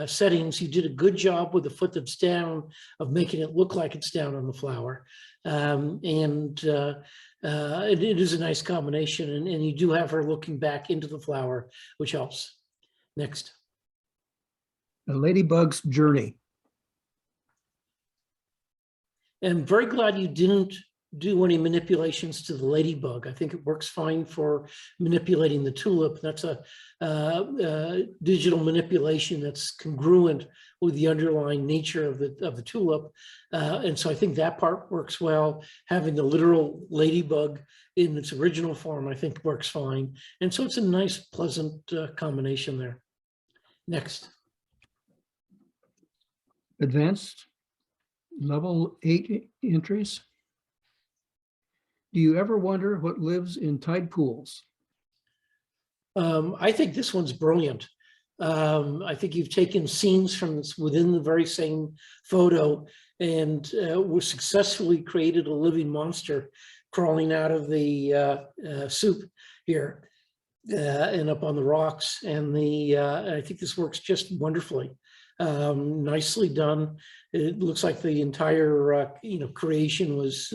settings. You did a good job with the foot that's down of making it look like it's down on the flower. It is a nice combination, and you do have her looking back into the flower, which helps. Next. A ladybug's journey. I'm very glad you didn't do any manipulations to the ladybug. I think it works fine for manipulating the tulip. That's a digital manipulation that's congruent with the underlying nature of the tulip. And so I think that part works well. Having the literal ladybug in its original form, I think works fine. And so it's a nice, pleasant combination there. Next. Advanced level 8 entries. Do you ever wonder what lives in tide pools? I think this one's brilliant. I think you've taken scenes from this within the very same photo and was successfully created a living monster crawling out of the soup here and up on the rocks. And I think this works just wonderfully. Nicely done. It looks like the entire creation was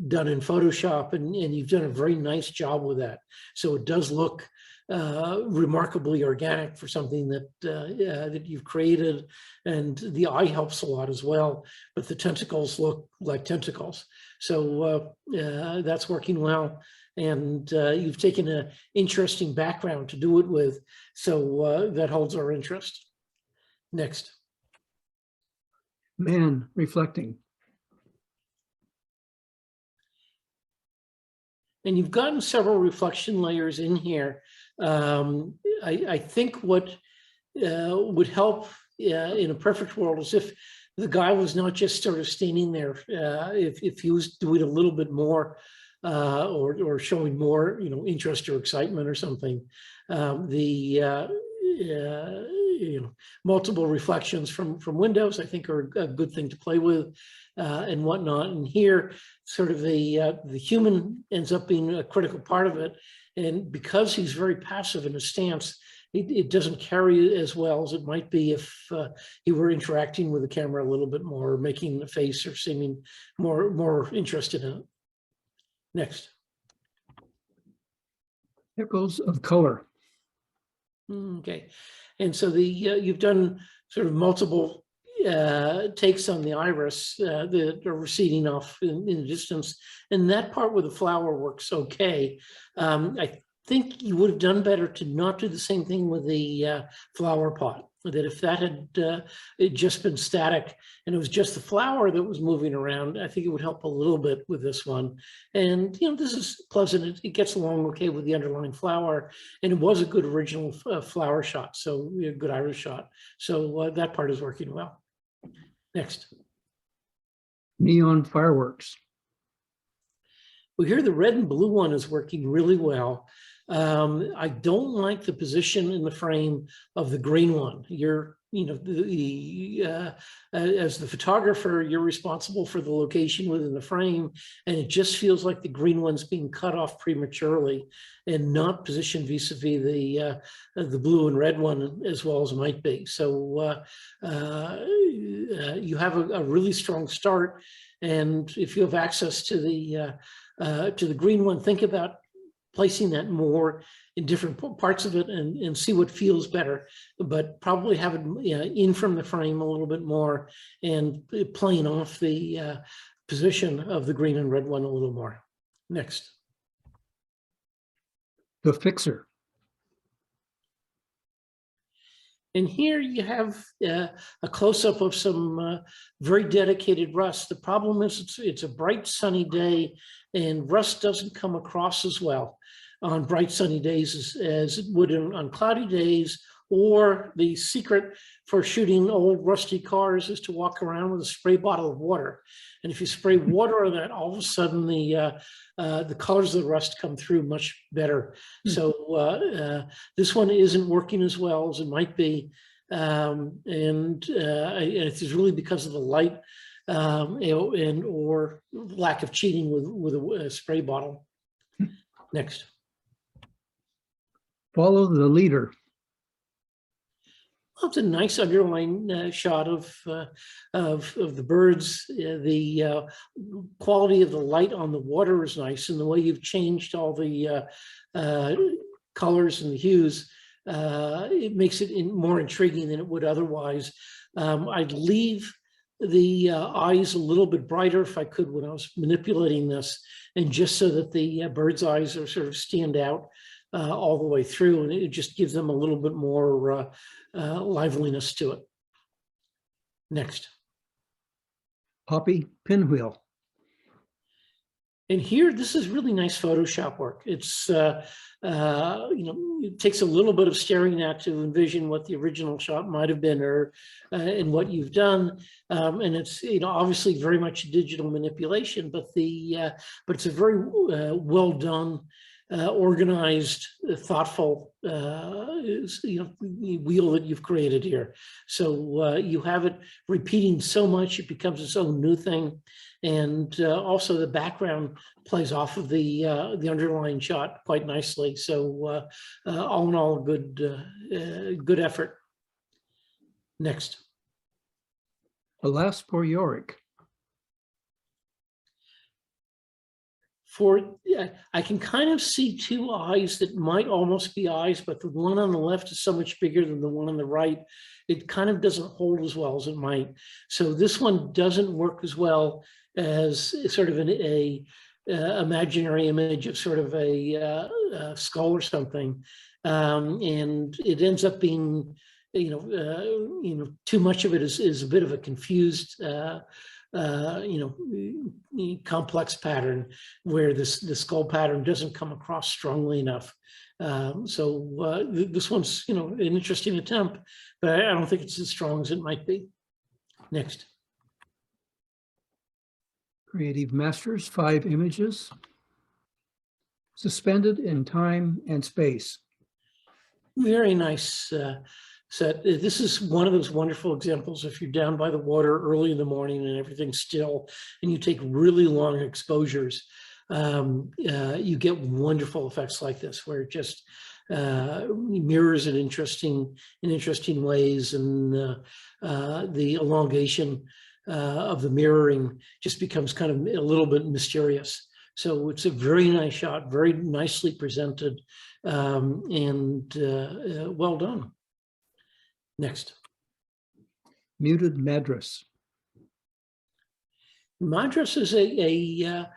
done in Photoshop, and you've done a very nice job with that. So it does look remarkably organic for something that that you've created, and the eye helps a lot as well, but the tentacles look like tentacles. So that's working well, and you've taken an interesting background to do it with, so that holds our interest. Next. Man reflecting. And you've gotten several reflection layers in here. I think what would help in a perfect world is if the guy was not just sort of standing there, if he was doing a little bit more or showing more, interest or excitement or something. Multiple reflections from windows, I think, are a good thing to play with and whatnot. And here, sort of the human ends up being a critical part of it. And because he's very passive in his stance, it doesn't carry as well as it might be if he were interacting with the camera a little bit more, or making a face or seeming more interested in it. Next. Echoes of color. Okay, and so you've done sort of multiple takes on the iris that are receding off in the distance, and that part with the flower works okay. I think you would have done better to not do the same thing with the flower pot. That if that had it just been static and it was just the flower that was moving around, I think it would help a little bit with this one. And this is pleasant. It gets along okay with the underlying flower, and it was a good original flower shot, so a good iris shot. So that part is working well. Next. Neon fireworks. Well, here the red and blue one is working really well. I don't like the position in the frame of the green one. You're, as the photographer, you're responsible for the location within the frame, and it just feels like the green one's being cut off prematurely and not positioned vis-a-vis the blue and red one as well as it might be. So you have a really strong start, and if you have access to the green one, think about placing that more in different parts of it and see what feels better, but probably have it in from the frame a little bit more and playing off the position of the green and red one a little more. Next. The fixer. And here you have a close-up of some very dedicated rust. The problem is it's a bright sunny day, and rust doesn't come across as well on bright sunny days as it would on cloudy days. Or the secret for shooting old rusty cars is to walk around with a spray bottle of water. And if you spray water on that, all of a sudden the colors of the rust come through much better. So this one isn't working as well as it might be. And it's really because of the light and or lack of cheating with a spray bottle. Next. Follow the leader. Well, it's a nice underlying shot of the birds. The quality of the light on the water is nice, and the way you've changed all the colors and the hues, it makes it more intriguing than it would otherwise. I'd leave the eyes a little bit brighter if I could when I was manipulating this, and just so that the bird's eyes are sort of stand out all the way through, and it just gives them a little bit more liveliness to it. Next. Harpy pinwheel. And here, this is really nice Photoshop work. It's, it takes a little bit of staring at to envision what the original shot might have been, or and what you've done. And it's, obviously very much digital manipulation, but it's a very well done organized, thoughtful, wheel that you've created here. So you have it repeating so much, it becomes its own new thing. And also the background plays off of the underlying shot quite nicely. So all in all, good effort. Next. Alas, poor Yorick. I can kind of see two eyes that might almost be eyes, but the one on the left is so much bigger than the one on the right. It kind of doesn't hold as well as it might. So this one doesn't work as well as sort of a imaginary image of sort of a skull or something. And it ends up being, too much of it is a bit of a confused, complex pattern where the skull pattern doesn't come across strongly enough. This one's, an interesting attempt, but I don't think it's as strong as it might be. Next. Creative Masters, 5 images. Suspended in time and space. Very nice set. This is one of those wonderful examples. If you're down by the water early in the morning and everything's still, and you take really long exposures, you get wonderful effects like this, where it just mirrors in interesting ways, and the elongation of the mirroring just becomes kind of a little bit mysterious. So it's a very nice shot, very nicely presented, and well done. Next. Muted Madras. Madras is a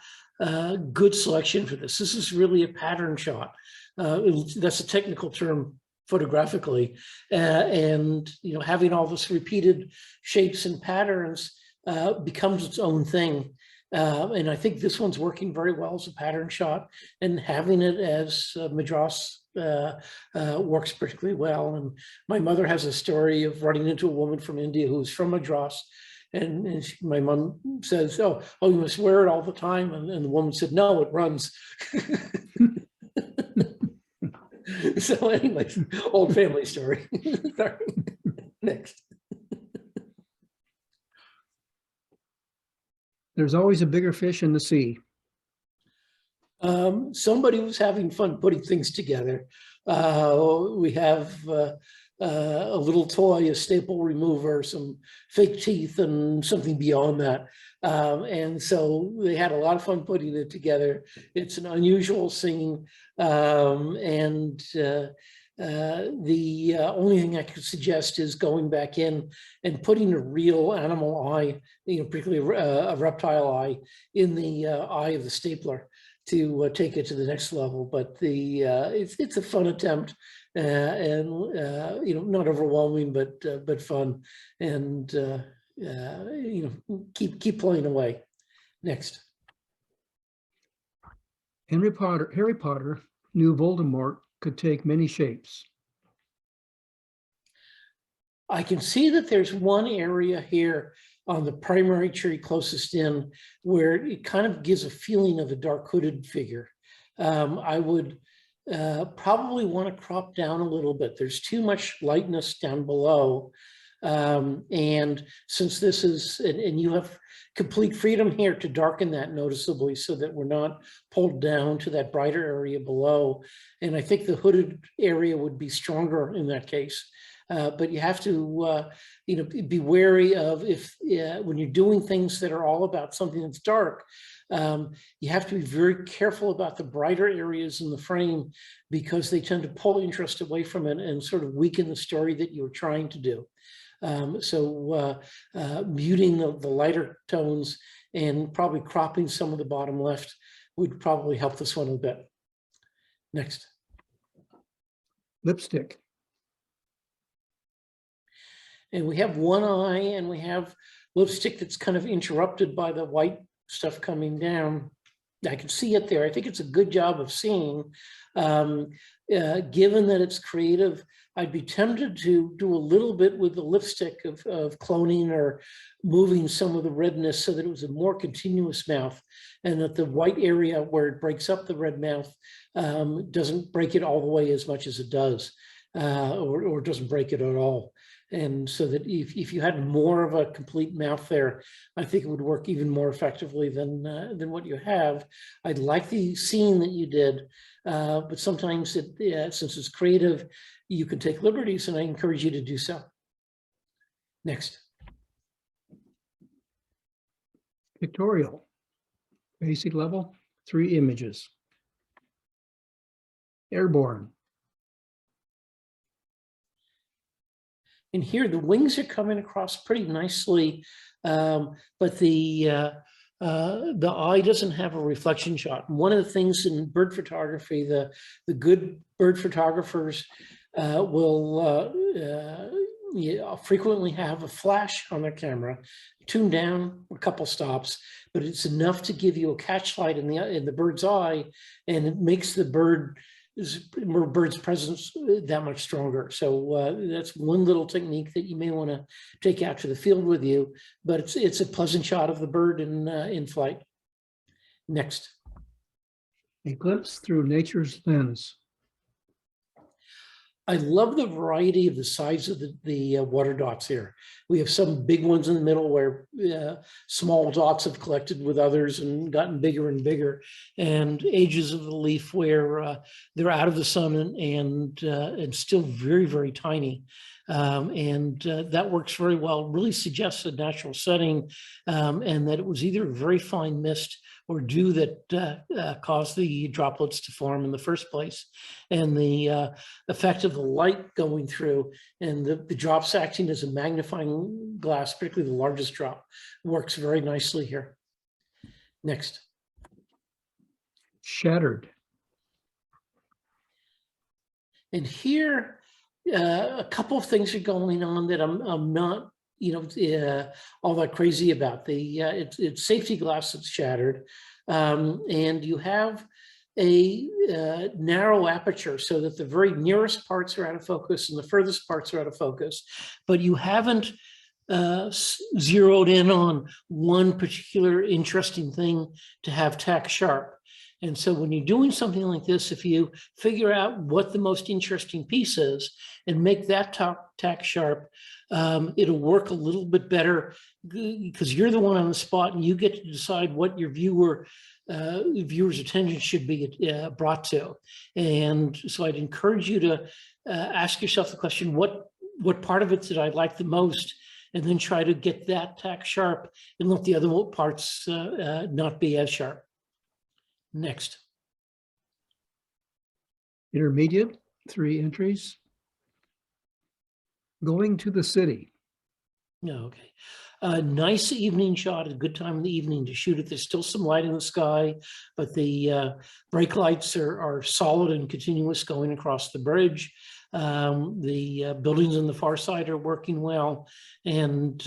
good selection for this. This is really a pattern shot. That's a technical term photographically. And having all this repeated shapes and patterns becomes its own thing. And I think this one's working very well as a pattern shot, and having it as Madras works particularly well. And my mother has a story of running into a woman from India who's from Madras, and my mom says, oh, you must wear it all the time. And the woman said, no, it runs. So anyways, old family story. Next. There's always a bigger fish in the sea. Somebody was having fun putting things together. We have a little toy, a staple remover, some fake teeth, and something beyond that. And so they had a lot of fun putting it together. It's an unusual scene. The only thing I could suggest is going back in and putting a real animal eye, particularly a reptile eye, in the eye of the stapler to take it to the next level. But it's a fun attempt, and not overwhelming, but fun, and keep playing away. Next. Harry Potter knew Voldemort could take many shapes. I can see that there's one area here on the primary tree closest in where it kind of gives a feeling of a dark hooded figure. I would probably want to crop down a little bit. There's too much lightness down below. And since this is, and you have complete freedom here to darken that noticeably so that we're not pulled down to that brighter area below. And I think the hooded area would be stronger in that case. But you have to, be wary of when you're doing things that are all about something that's dark, you have to be very careful about the brighter areas in the frame, because they tend to pull interest away from it and sort of weaken the story that you're trying to do. Muting the lighter tones and probably cropping some of the bottom left would probably help this one a bit. Next. Lipstick. And we have one eye, and we have lipstick that's kind of interrupted by the white stuff coming down. I can see it there. I think it's a good job of seeing. Given that it's creative, I'd be tempted to do a little bit with the lipstick of cloning or moving some of the redness so that it was a more continuous mouth, and that the white area where it breaks up the red mouth doesn't break it all the way as much as it does, or doesn't break it at all. And so that if you had more of a complete mouth there, I think it would work even more effectively than what you have. I like the scene that you did, but sometimes since it's creative, you can take liberties, and I encourage you to do so. Next. Pictorial, basic level, 3 images. Airborne. And here the wings are coming across pretty nicely, but the eye doesn't have a reflection shot. And one of the things in bird photography, the good bird photographers will frequently have a flash on their camera, tuned down a couple stops, but it's enough to give you a catch light in the bird's eye, and it makes the bird's presence that much stronger. So that's one little technique that you may want to take out to the field with you, but it's a pleasant shot of the bird in flight. Next. A glimpse through nature's lens. I love the variety of the size of the water dots here. We have some big ones in the middle where small dots have collected with others and gotten bigger and bigger, and ages of the leaf where they're out of the sun and still very, very tiny. That works very well. It really suggests a natural setting, and that it was either very fine mist or dew that caused the droplets to form in the first place. And the effect of the light going through and the drops acting as a magnifying glass, particularly the largest drop, works very nicely here. Next. Shattered. And here, a couple of things are going on that I'm not, all that crazy about. It's safety glass that's shattered, and you have a narrow aperture so that the very nearest parts are out of focus and the furthest parts are out of focus, but you haven't zeroed in on one particular interesting thing to have tack sharp. And so when you're doing something like this, if you figure out what the most interesting piece is and make that tack sharp, it'll work a little bit better because you're the one on the spot and you get to decide what your viewer's attention should be brought to. And so I'd encourage you to ask yourself the question, what part of it did I like the most? And then try to get that tack sharp and let the other parts not be as sharp. Next. Intermediate, 3 entries. Going to the city. Okay. A nice evening shot, a good time in the evening to shoot it. There's still some light in the sky, but the brake lights are solid and continuous going across the bridge. The buildings on the far side are working well, and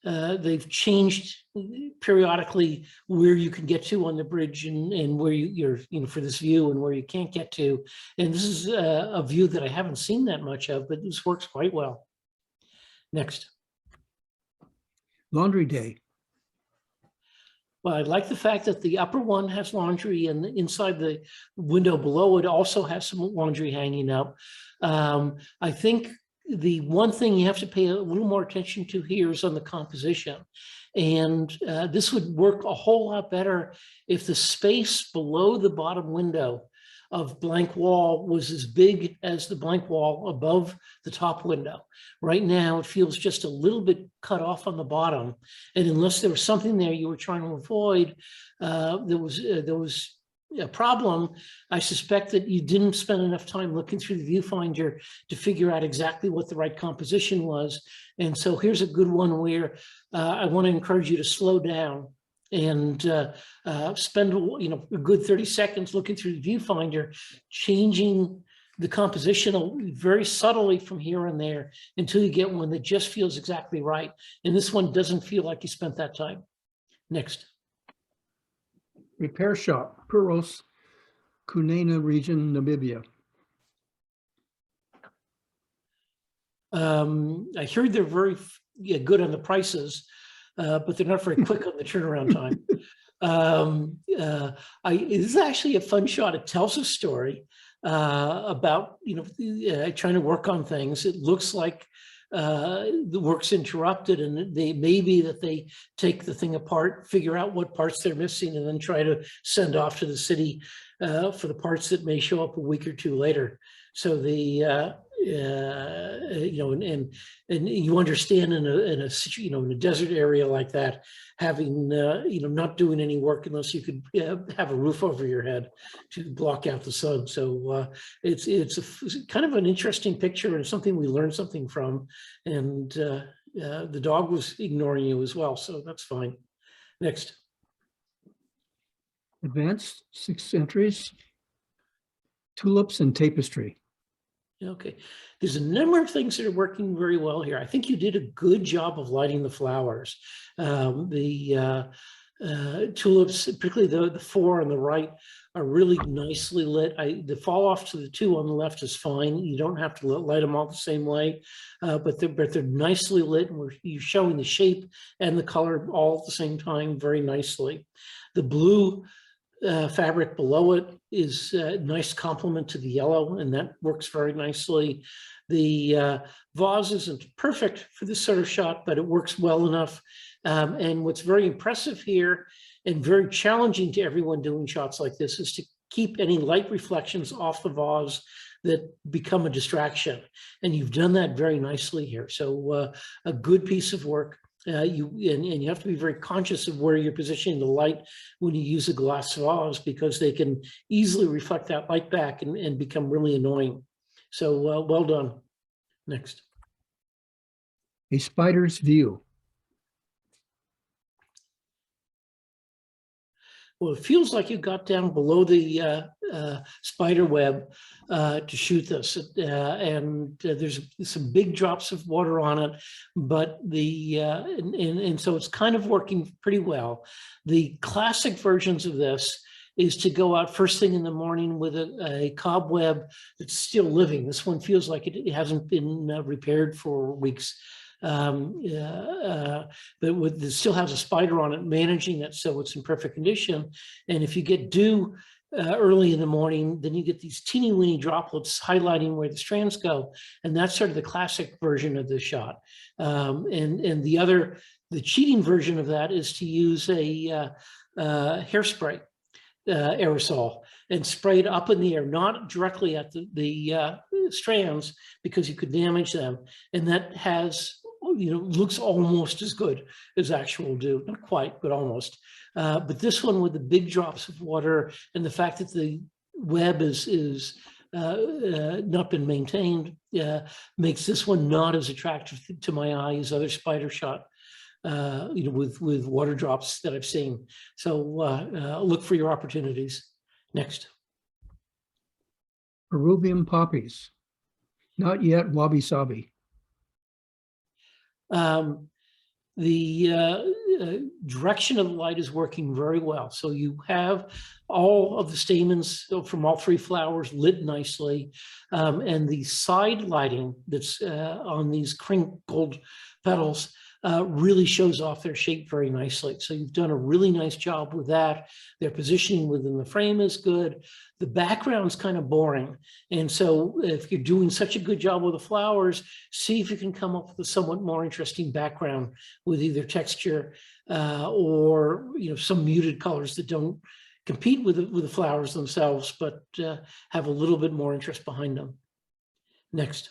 they've changed periodically where you can get to on the bridge and where you're for this view and where you can't get to. And this is a view that I haven't seen that much of, but this works quite well. Next. Laundry day. Well, I like the fact that the upper one has laundry, and inside the window below it also has some laundry hanging up. I think the one thing you have to pay a little more attention to here is on the composition. And this would work a whole lot better if the space below the bottom window of blank wall was as big as the blank wall above the top window. Right now, it feels just a little bit cut off on the bottom. And unless there was something there you were trying to avoid, there was a problem. I suspect that you didn't spend enough time looking through the viewfinder to figure out exactly what the right composition was. And so here's a good one where I want to encourage you to slow down and spend a good 30 seconds looking through the viewfinder, changing the composition very subtly from here and there until you get one that just feels exactly right. And this one doesn't feel like you spent that time. Next. Repair shop, Puros, Kunene region, Namibia. I heard they're very good on the prices, but they're not very quick on the turnaround time. This is actually a fun shot. It tells a story about, trying to work on things. It looks like the work's interrupted, and they maybe that they take the thing apart, figure out what parts they're missing, and then try to send off to the city for the parts that may show up a week or two later. So the and you understand in a desert area like that, having not doing any work unless you could have a roof over your head to block out the sun. So it's kind of an interesting picture and something we learned something from. And the dog was ignoring you as well, so that's fine. Next. Advanced 6 entries. Tulips and tapestry. Okay, there's a number of things that are working very well here. I think you did a good job of lighting the flowers. The tulips, particularly the 4 on the right, are really nicely lit. The fall off to the 2 on the left is fine. You don't have to light them all the same way, but they're nicely lit, and you're showing the shape and the color all at the same time very nicely. The blue fabric below it is a nice complement to the yellow, and that works very nicely. The vase isn't perfect for this sort of shot, but it works well enough. And what's very impressive here and very challenging to everyone doing shots like this is to keep any light reflections off the vase that become a distraction. And you've done that very nicely here. So a good piece of work. You have to be very conscious of where you're positioning the light when you use a glass vase, because they can easily reflect that light back and become really annoying. So well done. Next. A spider's view. Well, it feels like you got down below the spider web to shoot this, and there's some big drops of water on it, but and so it's kind of working pretty well. The classic versions of this is to go out first thing in the morning with a cobweb that's still living. This one feels like it hasn't been repaired for weeks. But it still has a spider on it, managing it so it's in perfect condition. And if you get dew early in the morning, then you get these teeny weeny droplets highlighting where the strands go, and that's sort of the classic version of the shot. And the cheating version of that is to use a hairspray aerosol and spray it up in the air, not directly at the strands, because you could damage them. And that has, looks almost as good as actual dew, not quite, but almost. But this one with the big drops of water and the fact that the web is not been maintained makes this one not as attractive to my eye as other spider shot. With water drops that I've seen. So look for your opportunities. Next. Peruvian poppies. Not yet wabi-sabi. The direction of the light is working very well. So you have all of the stamens from all 3 flowers lit nicely. And the side lighting that's on these crinkled petals really shows off their shape very nicely. So you've done a really nice job with that. Their positioning within the frame is good. The background's kind of boring. And so if you're doing such a good job with the flowers, see if you can come up with a somewhat more interesting background with either texture or some muted colors that don't compete with the flowers themselves, but have a little bit more interest behind them. Next.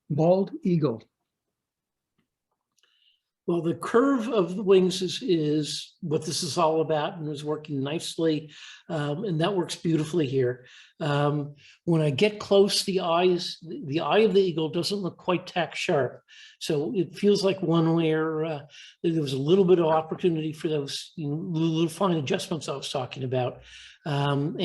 Bald eagle. Well, the curve of the wings is what this is all about, and is working nicely, and that works beautifully here. When I get close, the eye of the eagle doesn't look quite tack sharp, so it feels like one where there was a little bit of opportunity for those little fine adjustments I was talking about. But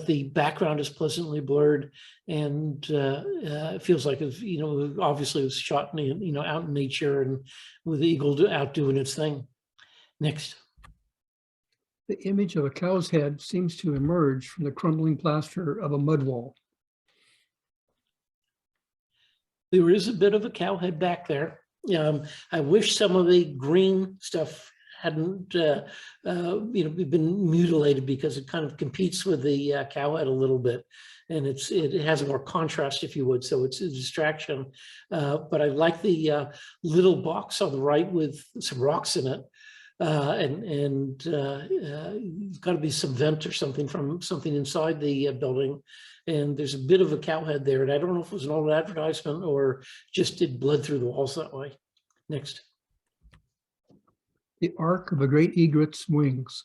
the background is pleasantly blurred, and it feels like obviously it was shot out in nature and with the eagle out doing its thing. Next. The image of a cow's head seems to emerge from the crumbling plaster of a mud wall. There is a bit of a cow head back there. I wish some of the green stuff hadn't been mutilated, because it kind of competes with the cow head a little bit, and it has more contrast, if you would, so it's a distraction. But I like the little box on the right with some rocks in it, and got to be some vent or something from something inside the building. And there's a bit of a cow head there, and I don't know if it was an old advertisement or just it bled through the walls that way. Next. The arc of a great egret's wings.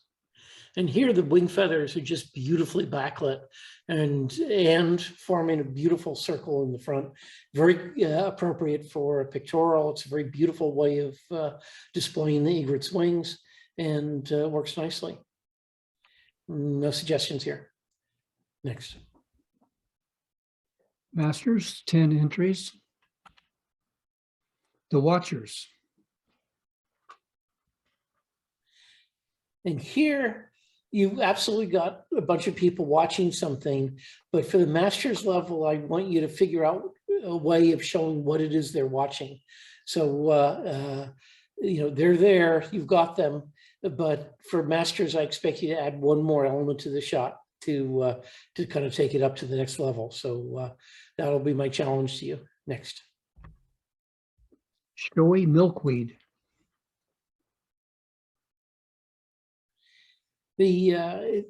And here the wing feathers are just beautifully backlit and forming a beautiful circle in the front. Very appropriate for a pictorial. It's a very beautiful way of displaying the egret's wings, and works nicely. No suggestions here. Next. Masters, 10 entries. The Watchers. And here you've absolutely got a bunch of people watching something, but for the master's level, I want you to figure out a way of showing what it is they're watching. So, they're there, you've got them, but for masters, I expect you to add one more element to the shot to kind of take it up to the next level. So that'll be my challenge to you. Next. Showy milkweed. The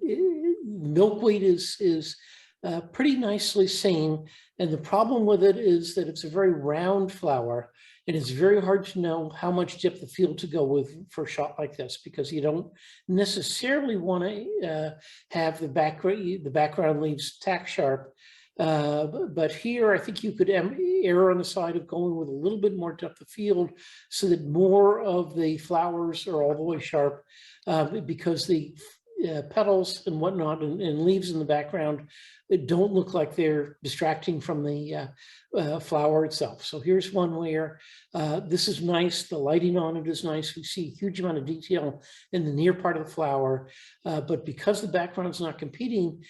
milkweed is pretty nicely seen, and the problem with it is that it's a very round flower, and it's very hard to know how much depth of field to go with for a shot like this, because you don't necessarily want to have the background leaves tack sharp. But here I think you could err on the side of going with a little bit more depth of field, so that more of the flowers are all the way sharp, because the petals and whatnot and leaves in the background don't look like they're distracting from the flower itself. So here's one where this is nice. The lighting on it is nice. We see a huge amount of detail in the near part of the flower, but because the background is not competing,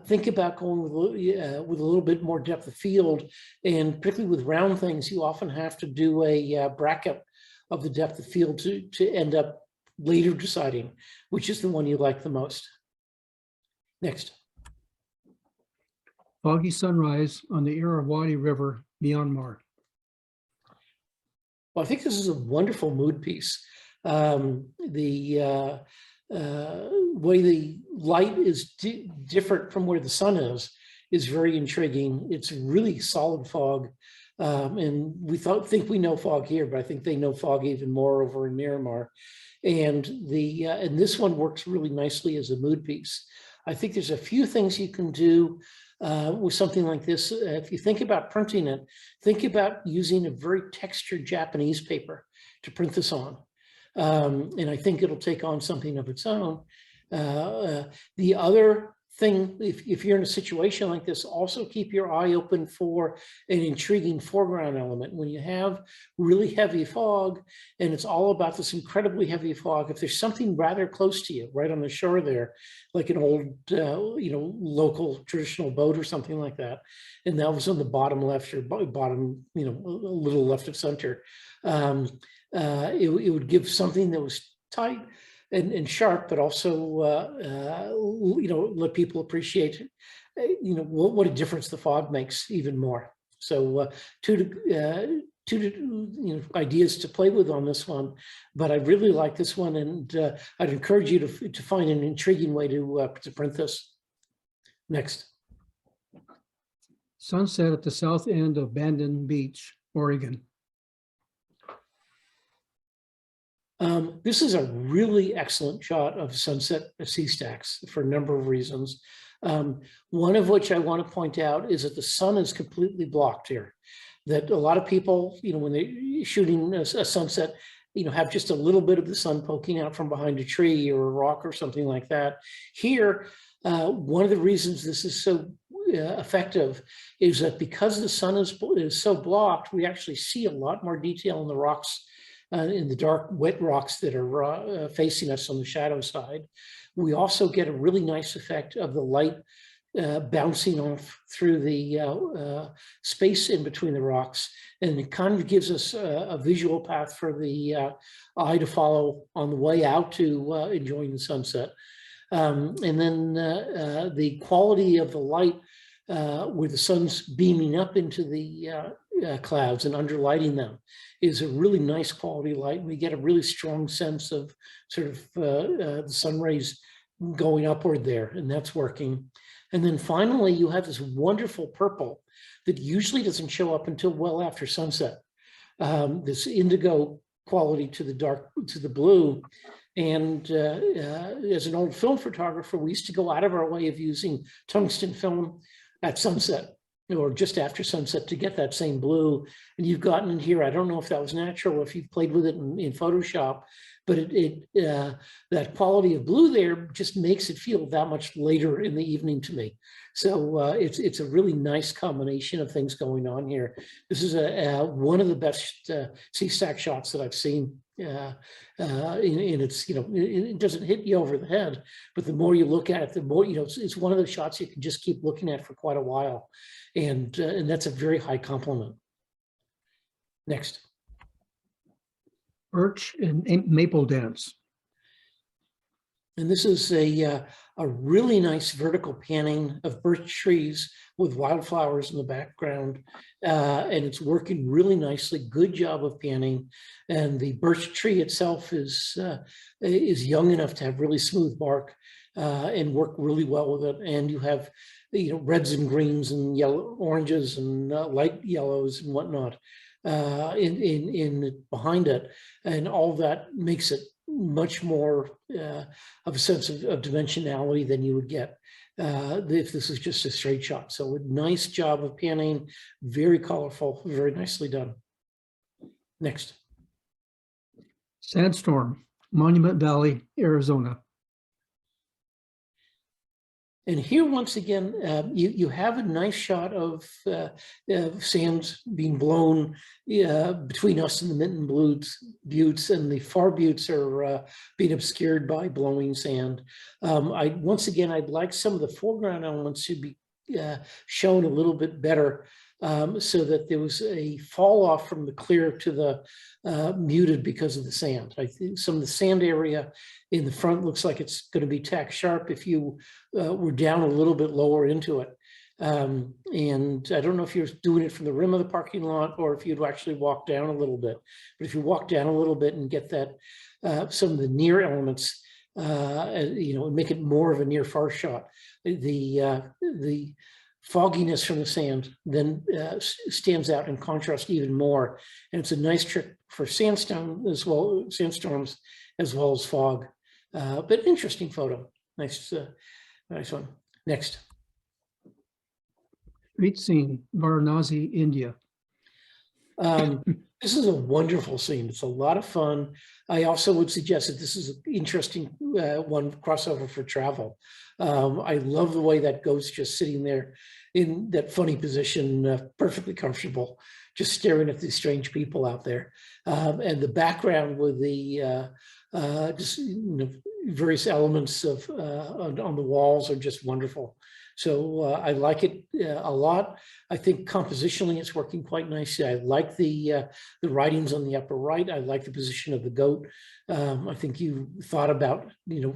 think about going with a little bit more depth of field, and particularly with round things, you often have to do a bracket of the depth of field to end up later deciding which is the one you like the most. Next. Foggy sunrise on the Irrawaddy River, Myanmar. Well, I think this is a wonderful mood piece. The way the light is different from where the sun is very intriguing. It's really solid fog. And we think we know fog here, but I think they know fog even more over in Myanmar. And this one works really nicely as a mood piece. I think there's a few things you can do with something like this. If you think about printing it, think about using a very textured Japanese paper to print this on. And I think it'll take on something of its own. The other thing, if you're in a situation like this, also keep your eye open for an intriguing foreground element. When you have really heavy fog, and it's all about this incredibly heavy fog, if there's something rather close to you, right on the shore there, like an old, local traditional boat or something like that, and that was on the bottom left or bottom, a little left of center, it would give something that was tight and sharp, but also, let people appreciate, what a difference the fog makes even more. So two ideas to play with on this one, but I really like this one, and I'd encourage you to find an intriguing way to print this. Next. Sunset at the south end of Bandon Beach, Oregon. This is a really excellent shot of sunset sea stacks for a number of reasons. One of which I want to point out is that the sun is completely blocked here. That a lot of people, when they're shooting a sunset, have just a little bit of the sun poking out from behind a tree or a rock or something like that. Here, one of the reasons this is so effective is that because the sun is so blocked, we actually see a lot more detail in the rocks, in the dark, wet rocks that are facing us on the shadow side, We also get a really nice effect of the light bouncing off through the space in between the rocks. And it kind of gives us a visual path for the eye to follow on the way out to enjoying the sunset. And then the quality of the light where the sun's beaming up into the clouds and underlighting them is a really nice quality light. We get a really strong sense of sort of the sun rays going upward there, and that's working. And then finally, you have this wonderful purple that usually doesn't show up until well after sunset. This indigo quality to the dark, to the blue. And as an old film photographer, we used to go out of our way of using tungsten film at sunset or just after sunset to get that same blue. And you've gotten in here, I don't know if that was natural, if you've played with it in Photoshop, but that quality of blue there just makes it feel that much later in the evening to me. So it's a really nice combination of things going on here. This is one of the best sea stack shots that I've seen. And it's, you know, it doesn't hit you over the head, but the more you look at it, the more, you know, it's one of those shots you can just keep looking at for quite a while. And that's a very high compliment. Next. Birch and maple dance. And this is a really nice vertical panning of birch trees with wildflowers in the background. And it's working really nicely. Good job of panning. And the birch tree itself is young enough to have really smooth bark and work really well with it. And you have, you know, reds and greens and yellow, oranges and light yellows and whatnot behind it. And all that makes it much more of a sense of dimensionality than you would get if this is just a straight shot. So a nice job of panning, very colorful, very nicely done. Next. Sandstorm, Monument Valley, Arizona. And here, once again, you have a nice shot of sand being blown between us and the Minton Buttes, and the far buttes are being obscured by blowing sand. Once again, I'd like some of the foreground elements to be shown a little bit better, so that there was a fall off from the clear to the muted because of the sand. I think some of the sand area in the front looks like it's going to be tack sharp if you were down a little bit lower into it. And I don't know if you're doing it from the rim of the parking lot or if you'd actually walk down a little bit. But if you walk down a little bit and get that some of the near elements, you know, and make it more of a near far shot, the fogginess from the sand then stands out in contrast even more. And it's a nice trick for sandstorms as well as fog. But interesting photo. Nice, nice one. Next. Street scene, Varanasi, India. This is a wonderful scene. It's a lot of fun. I also would suggest that this is an interesting one crossover for travel. I love the way that goat's just sitting there in that funny position, perfectly comfortable, just staring at these strange people out there. And the background with the just, you know, various elements of on the walls are just wonderful. So I like it a lot. I think compositionally it's working quite nicely. I like the writings on the upper right. I like the position of the goat. I think you thought about, you know,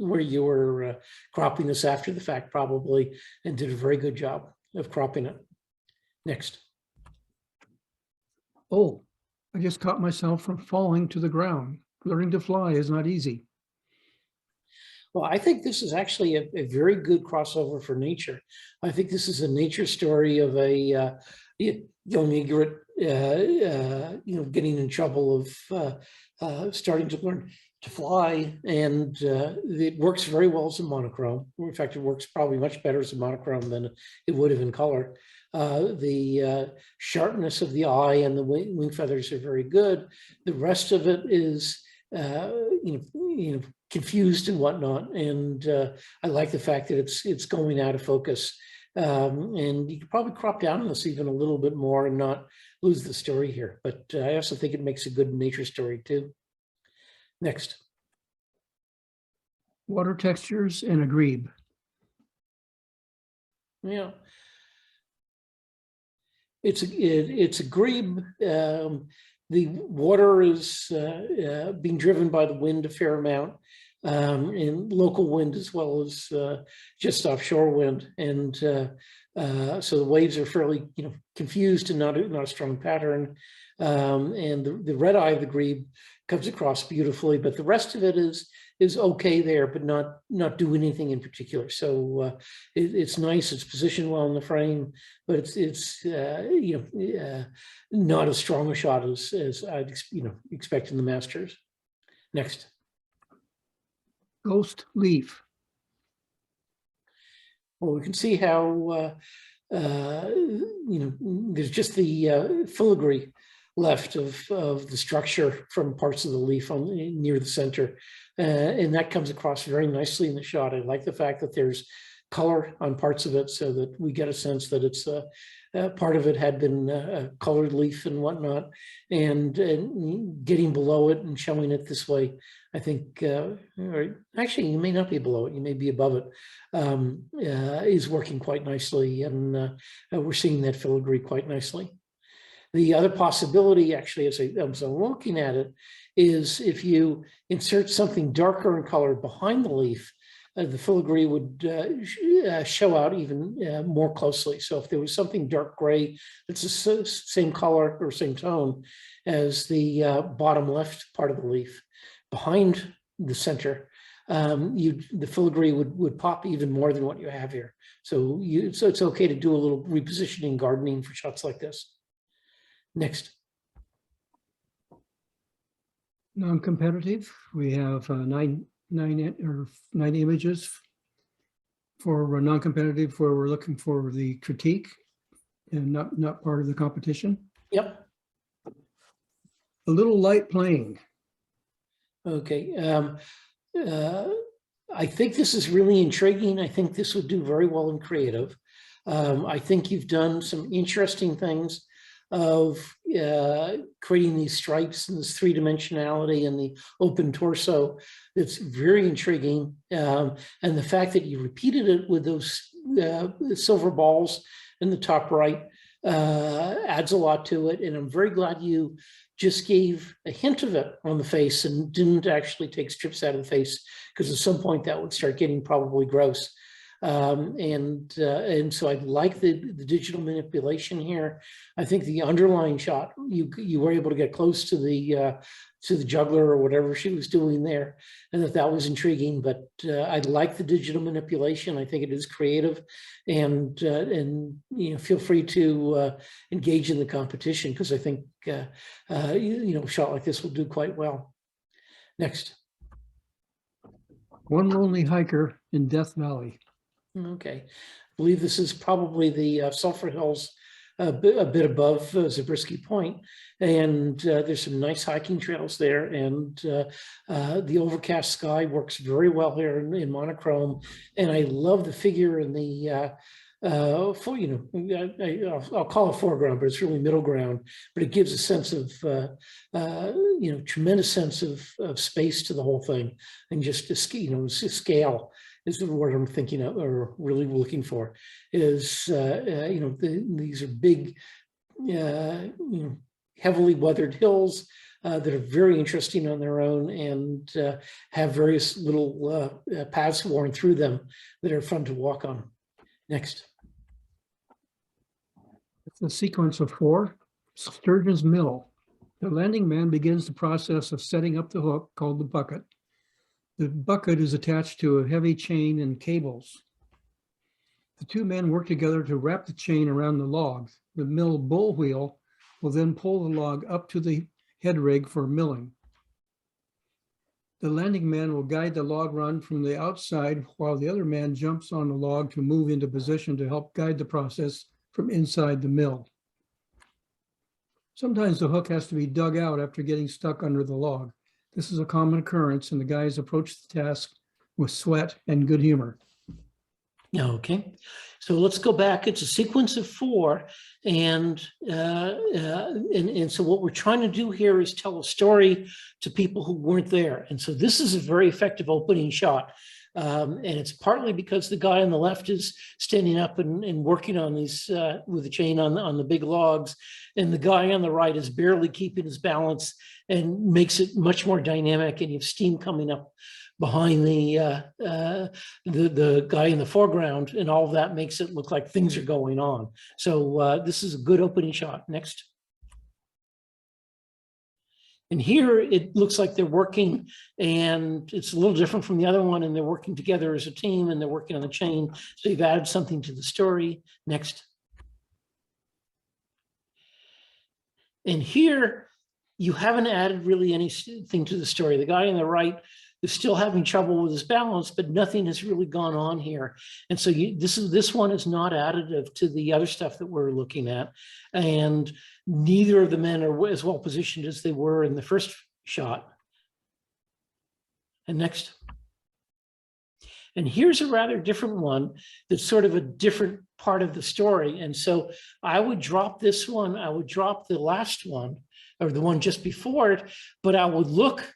where you were cropping this after the fact probably, and did a very good job of cropping it. Next. Oh, I just caught myself from falling to the ground. Learning to fly is not easy. Well, I think this is actually a very good crossover for nature. I think this is a nature story of a young egret, you know, getting in trouble of starting to learn to fly, and it works very well as a monochrome. In fact, it works probably much better as a monochrome than it would have in color. The sharpness of the eye and the wing feathers are very good. The rest of it is you know, confused and whatnot, and I like the fact that it's going out of focus, and you could probably crop down on this even a little bit more and not lose the story here. But I also think it makes a good nature story too. Next. water textures, and a grebe. Yeah. It's a grebe. The water is being driven by the wind a fair amount, and local wind as well as just offshore wind. And so the waves are fairly, confused and not a strong pattern. And the red eye of the grebe comes across beautifully, but the rest of it is okay there, but not do anything in particular. So it's nice. It's positioned well in the frame, but it's not as strong a shot as I'd expect in the Masters. Next. Ghost leaf. Well, we can see how there's just the filigree left of the structure from parts of the leaf near the center. And that comes across very nicely in the shot. I like the fact that there's color on parts of it so that we get a sense that it's part of it had been a colored leaf and whatnot, and getting below it and showing it this way, I think, or actually you may not be below it, you may be above it, is working quite nicely. And we're seeing that filigree quite nicely. The other possibility, actually, as I'm looking at it, is if you insert something darker in color behind the leaf, the filigree would show out even more closely. So if there was something dark gray that's the same color or same tone as the bottom left part of the leaf behind the center, the filigree would pop even more than what you have here. So it's okay to do a little repositioning gardening for shots like this. Next. Non-competitive, we have nine images. For non-competitive, where we're looking for the critique and not part of the competition. Yep. A little light playing. Okay. I think this is really intriguing. I think this would do very well in creative. I think you've done some interesting things of creating these stripes and this three-dimensionality and the open torso. It's very intriguing. And the fact that you repeated it with those silver balls in the top right adds a lot to it. And I'm very glad you just gave a hint of it on the face and didn't actually take strips out of the face, because at some point that would start getting probably gross. And so I like the digital manipulation here. I think the underlying shot, you were able to get close to the juggler or whatever she was doing there, and that was intriguing. But I like the digital manipulation. I think it is creative, and feel free to engage in the competition, because I think a shot like this will do quite well. Next. One lonely hiker in Death Valley. Okay, I believe this is probably the Sulphur Hills, a bit above Zabriskie Point, and there's some nice hiking trails there, and the overcast sky works very well here in monochrome, and I love the figure in the I'll call it foreground, but it's really middle ground, but it gives a sense of tremendous sense of space to the whole thing, and just scale is the word I'm thinking of, or really looking for, is, these are big, heavily weathered hills that are very interesting on their own, and have various little paths worn through them that are fun to walk on. Next. It's a sequence of 4. Sturgeon's Mill. The landing man begins the process of setting up the hook called the bucket. The bucket is attached to a heavy chain and cables. The 2 men work together to wrap the chain around the log. The mill bull wheel will then pull the log up to the head rig for milling. The landing man will guide the log run from the outside, while the other man jumps on the log to move into position to help guide the process from inside the mill. Sometimes the hook has to be dug out after getting stuck under the log. This is a common occurrence, and the guys approach the task with sweat and good humor. Okay, so let's go back. It's a sequence of 4, and so what we're trying to do here is tell a story to people who weren't there. And so this is a very effective opening shot. And it's partly because the guy on the left is standing up and working on these with the chain on the big logs. And the guy on the right is barely keeping his balance and makes it much more dynamic. And you have steam coming up behind the guy in the foreground, and all of that makes it look like things are going on. So this is a good opening shot. Next. And here it looks like they're working, and it's a little different from the other one, and they're working together as a team, and they're working on the chain. So you've added something to the story. Next. And here you haven't added really anything to the story. The guy on the right is still having trouble with his balance, but nothing has really gone on here. And so this one is not additive to the other stuff that we're looking at. And neither of the men are as well positioned as they were in the first shot. And next. And here's a rather different one that's sort of a different part of the story. And so I would drop this one. I would drop the last one, or the one just before it, but I would look.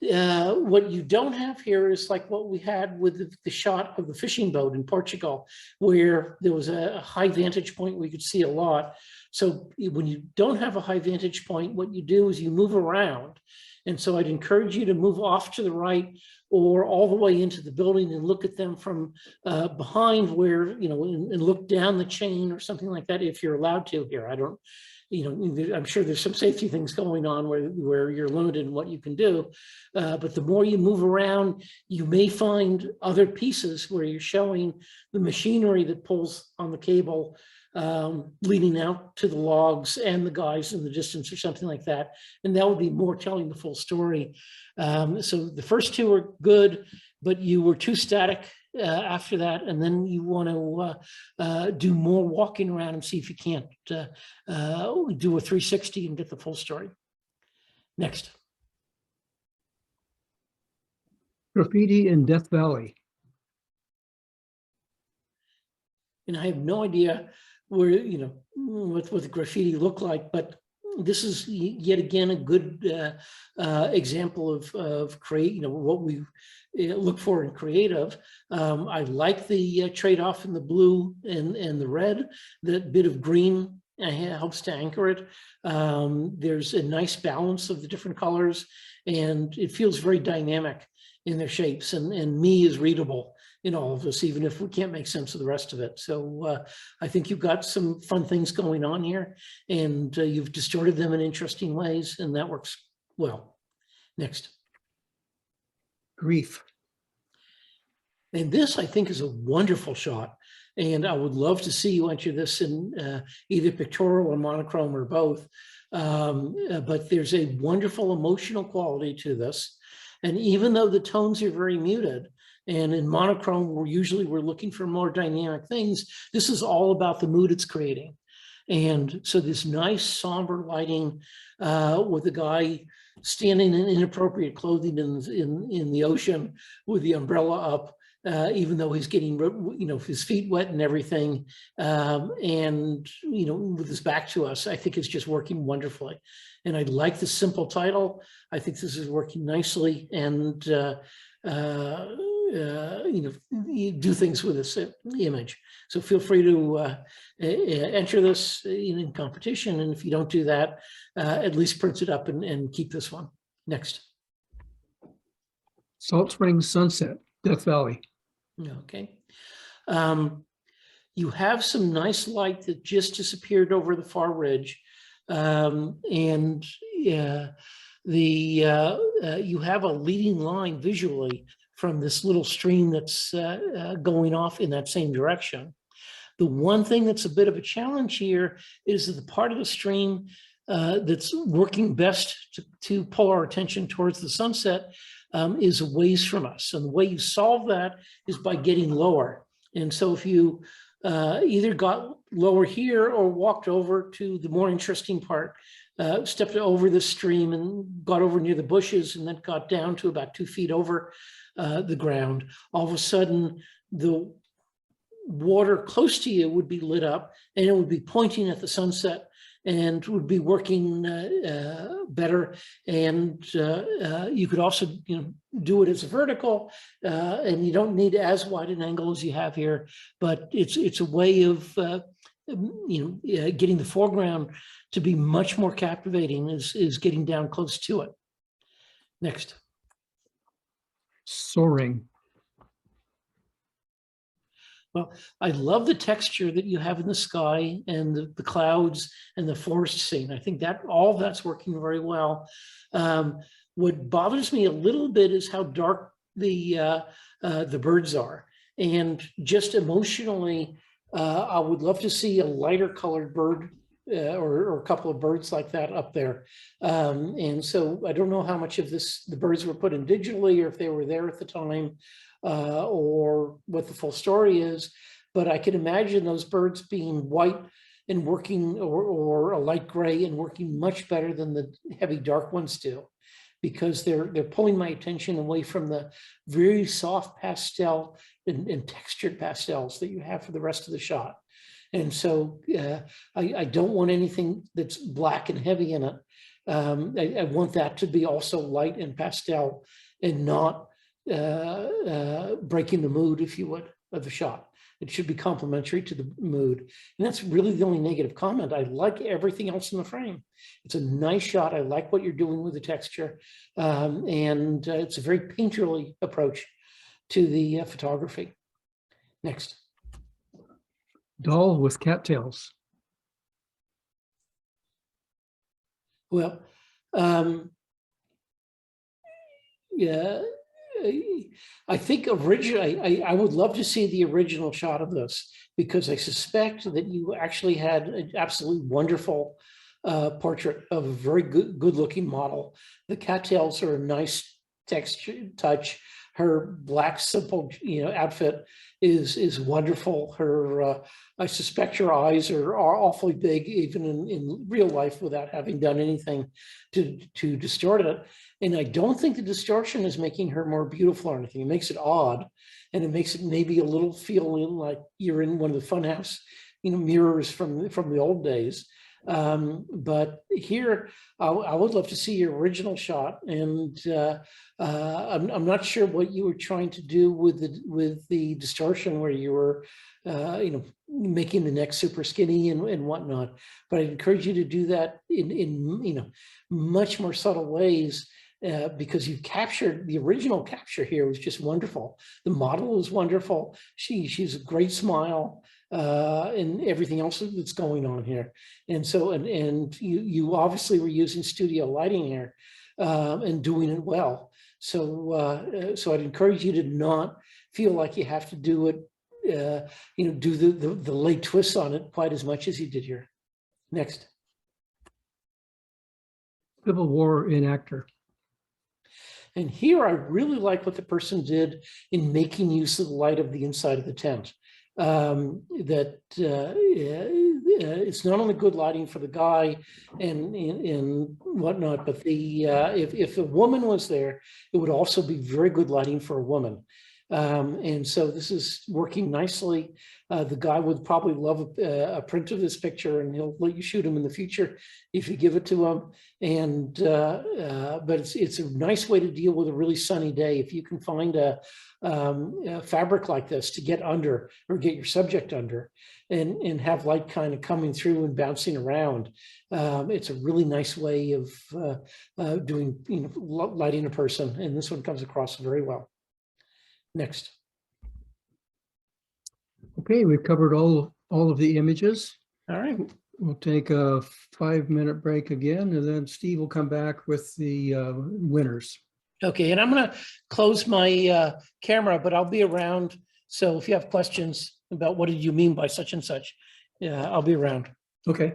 What you don't have here is like what we had with the shot of the fishing boat in Portugal, where there was a high vantage point where you could see a lot. So when you don't have a high vantage point, what you do is you move around. And so I'd encourage you to move off to the right or all the way into the building and look at them from behind where, and look down the chain or something like that if you're allowed to here. I don't, I'm sure there's some safety things going on where you're limited in what you can do. But the more you move around, you may find other pieces where you're showing the machinery that pulls on the cable leading out to the logs and the guys in the distance or something like that. And that would be more telling the full story. So the first two are good, but you were too static after that, and then you want to do more walking around and see if you can't do a 360 and get the full story. Next. Graffiti in Death Valley. And I have no idea where, what the graffiti look like, but this is yet again a good example of create, what we look for in creative. I like the trade-off in the blue and the red. That bit of green helps to anchor it. There's a nice balance of the different colors, and it feels very dynamic in their shapes, and me is readable in all of this, even if we can't make sense of the rest of it. So I think you've got some fun things going on here, and you've distorted them in interesting ways, and that works well. Next. Grief. And this, I think, is a wonderful shot. And I would love to see you enter this in either pictorial or monochrome or both. But there's a wonderful emotional quality to this. And even though the tones are very muted, and in monochrome, we're looking for more dynamic things, this is all about the mood it's creating. And so this nice somber lighting with a guy standing in inappropriate clothing in the ocean with the umbrella up, even though he's getting, his feet wet and everything, and, with his back to us, I think it's just working wonderfully. And I like the simple title. I think this is working nicely, and, you do things with this image. So feel free to enter this in competition. And if you don't do that, at least print it up and keep this one. Next. Salt Springs Sunset, Death Valley. Okay. You have some nice light that just disappeared over the far ridge. And you have a leading line visually from this little stream that's going off in that same direction. The one thing that's a bit of a challenge here is that the part of the stream that's working best to pull our attention towards the sunset is a ways from us. And the way you solve that is by getting lower. And so if you either got lower here or walked over to the more interesting part, stepped over the stream and got over near the bushes and then got down to about 2 feet over the ground, all of a sudden the water close to you would be lit up and it would be pointing at the sunset. and would be working better. And you could also, do it as a vertical, and you don't need as wide an angle as you have here. But it's a way of getting the foreground to be much more captivating. Is getting down close to it. Next. Soaring. Well, I love the texture that you have in the sky and the clouds and the forest scene. I think that all that's working very well. What bothers me a little bit is how dark the birds are. And just emotionally, I would love to see a lighter colored bird or a couple of birds like that up there. And so I don't know how much of the birds were put in digitally, or if they were there at the time, or what the full story is, but I can imagine those birds being white and working, or a light gray and working much better than the heavy dark ones do, because they're pulling my attention away from the very soft pastel and textured pastels that you have for the rest of the shot. And so I don't want anything that's black and heavy in it. I want that to be also light and pastel, and not breaking the mood, if you would, of the shot. It should be complementary to the mood. And that's really the only negative comment. I like everything else in the frame. It's a nice shot. I like what you're doing with the texture. And it's a very painterly approach to the photography. Next. Doll with cattails. Well, yeah. I think originally, I would love to see the original shot of this, because I suspect that you actually had an absolutely wonderful portrait of a very good looking model. The cattails are a nice texture touch. Her black simple outfit is wonderful. Her I suspect her eyes are awfully big, even in real life, without having done anything to distort it. And I don't think the distortion is making her more beautiful or anything. It makes it odd, and it makes it maybe a little feel like you're in one of the funhouse, mirrors from the old days. But here, I would love to see your original shot, and I'm not sure what you were trying to do with the distortion, where you were, making the neck super skinny and whatnot. But I'd encourage you to do that in much more subtle ways. Because you've captured the original capture here was just wonderful. The model is wonderful. She's a great smile, and everything else that's going on here. And so, and you obviously were using studio lighting here, and doing it well. So, so I'd encourage you to not feel like you have to do it, do the late twists on it quite as much as you did here. Next. Civil War enactor. And here I really like what the person did in making use of the light of the inside of the tent. It's not only good lighting for the guy and whatnot, but if a woman was there, it would also be very good lighting for a woman. And so this is working nicely. The guy would probably love a print of this picture, and he'll let you shoot him in the future if you give it to him. And but it's a nice way to deal with a really sunny day. If you can find a fabric like this to get under, or get your subject under, and have light kind of coming through and bouncing around, it's a really nice way of doing, lighting a person. And this one comes across very well. Next. Okay, we've covered all of the images. All right. We'll take a 5-minute break again, and then Steve will come back with the winners. Okay, and I'm going to close my camera, but I'll be around. So if you have questions about what did you mean by such and such, yeah, I'll be around. Okay.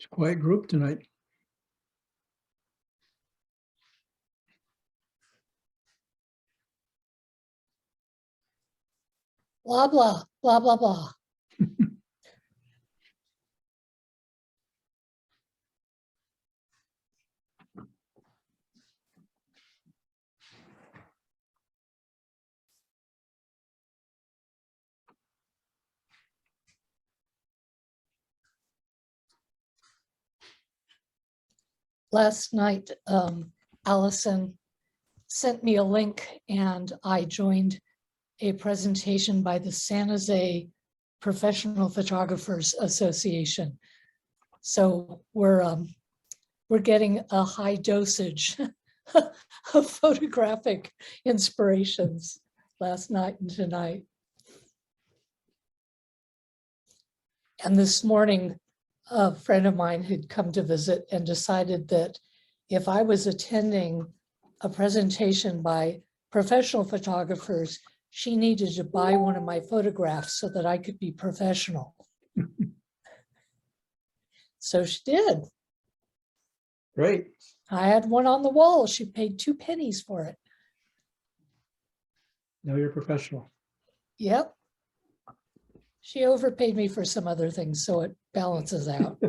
It's a quiet group tonight. Blah, blah, blah, blah, blah. Last night, Allison sent me a link and I joined a presentation by the San Jose Professional Photographers Association. So we're getting a high dosage of photographic inspirations last night and tonight. And this morning, a friend of mine had come to visit and decided that if I was attending a presentation by professional photographers, she needed to buy one of my photographs so that I could be professional. So she did. Great. I had one on the wall. She paid 2 pennies for it. Now you're professional. Yep. She overpaid me for some other things, so it balances out.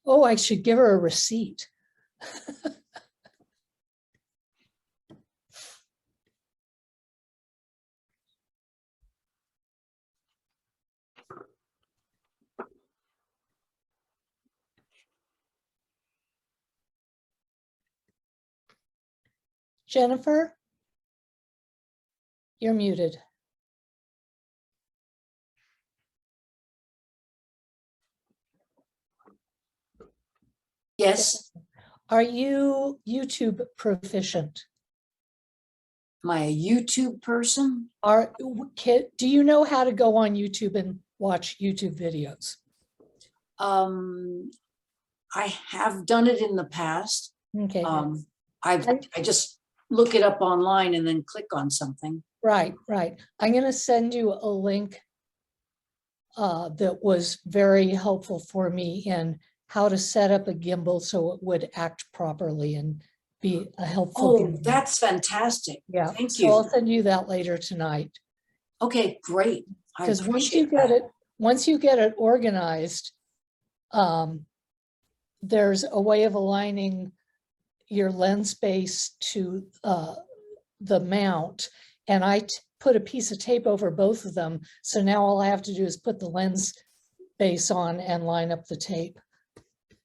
Oh, I should give her a receipt. Jennifer, you're muted. Yes, Are you YouTube proficient? am I a YouTube person? Do you know how to go on YouTube and watch YouTube videos? I have done it in the past. Okay, I just look it up online and then click on something. right. I'm going to send you a link that was very helpful for me in how to set up a gimbal so it would act properly and be a helpful Oh, gimbal. that's fantastic. Yeah, Thank so I'll you. send you that later tonight. Okay, great. I Because once you appreciate get that. it, once you get it organized, there's a way of aligning your lens base to the mount. And I put a piece of tape over both of them. So now all I have to do is put the lens base on and line up the tape.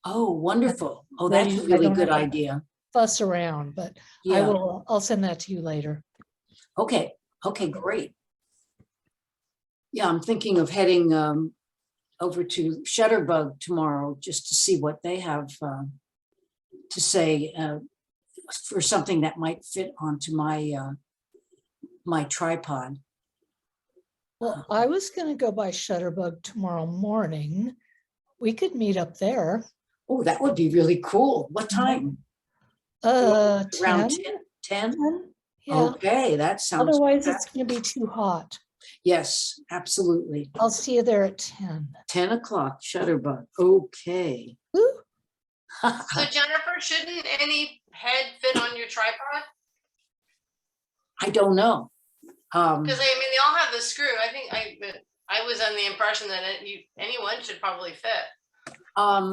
Oh, wonderful. Oh, Then that's a I really don't good have to idea. fuss around, but Yeah. I'll send that to you later. Okay. Okay, great. Yeah, I'm thinking of heading over to Shutterbug tomorrow just to see what they have to say for something that might fit onto my my tripod. Well, I was going to go by Shutterbug tomorrow morning. We could meet up there. Oh, that would be really cool. What time? Around 10? 10? 10? Yeah. Okay, that sounds. Otherwise, it's going to be too hot. Yes, absolutely. I'll see you there at 10. 10 o'clock, Shutterbug. Okay. Woo. So Jennifer, shouldn't any head fit on your tripod? I don't know. Because I mean, they all have the screw. I think I was under the impression that anyone should probably fit. I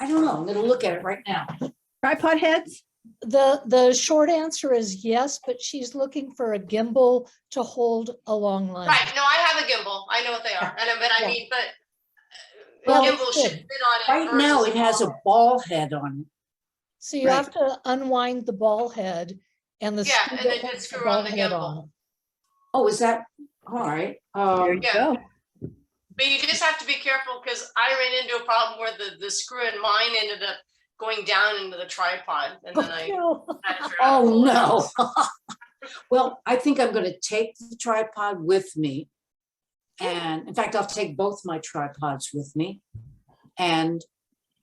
don't know. I'm gonna look at it right now. Tripod heads? The short answer is yes, but she's looking for a gimbal to hold a long line. Right. No, I have a gimbal. I know what they are. But I Yeah. mean, but Well, a gimbal should fit on it. Right now, versus it has a ball head on it. So you Right. have to unwind the ball head and the Yeah, screw and that then holds just screw on the head gimbal. Oh, is that, all right. Yeah. But you just have to be careful because I ran into a problem where the screw in mine ended up going down into the tripod, and then I No. had to figure out how to Oh, pull it out. no. Well, I think I'm gonna take the tripod with me. And in fact, I'll take both my tripods with me and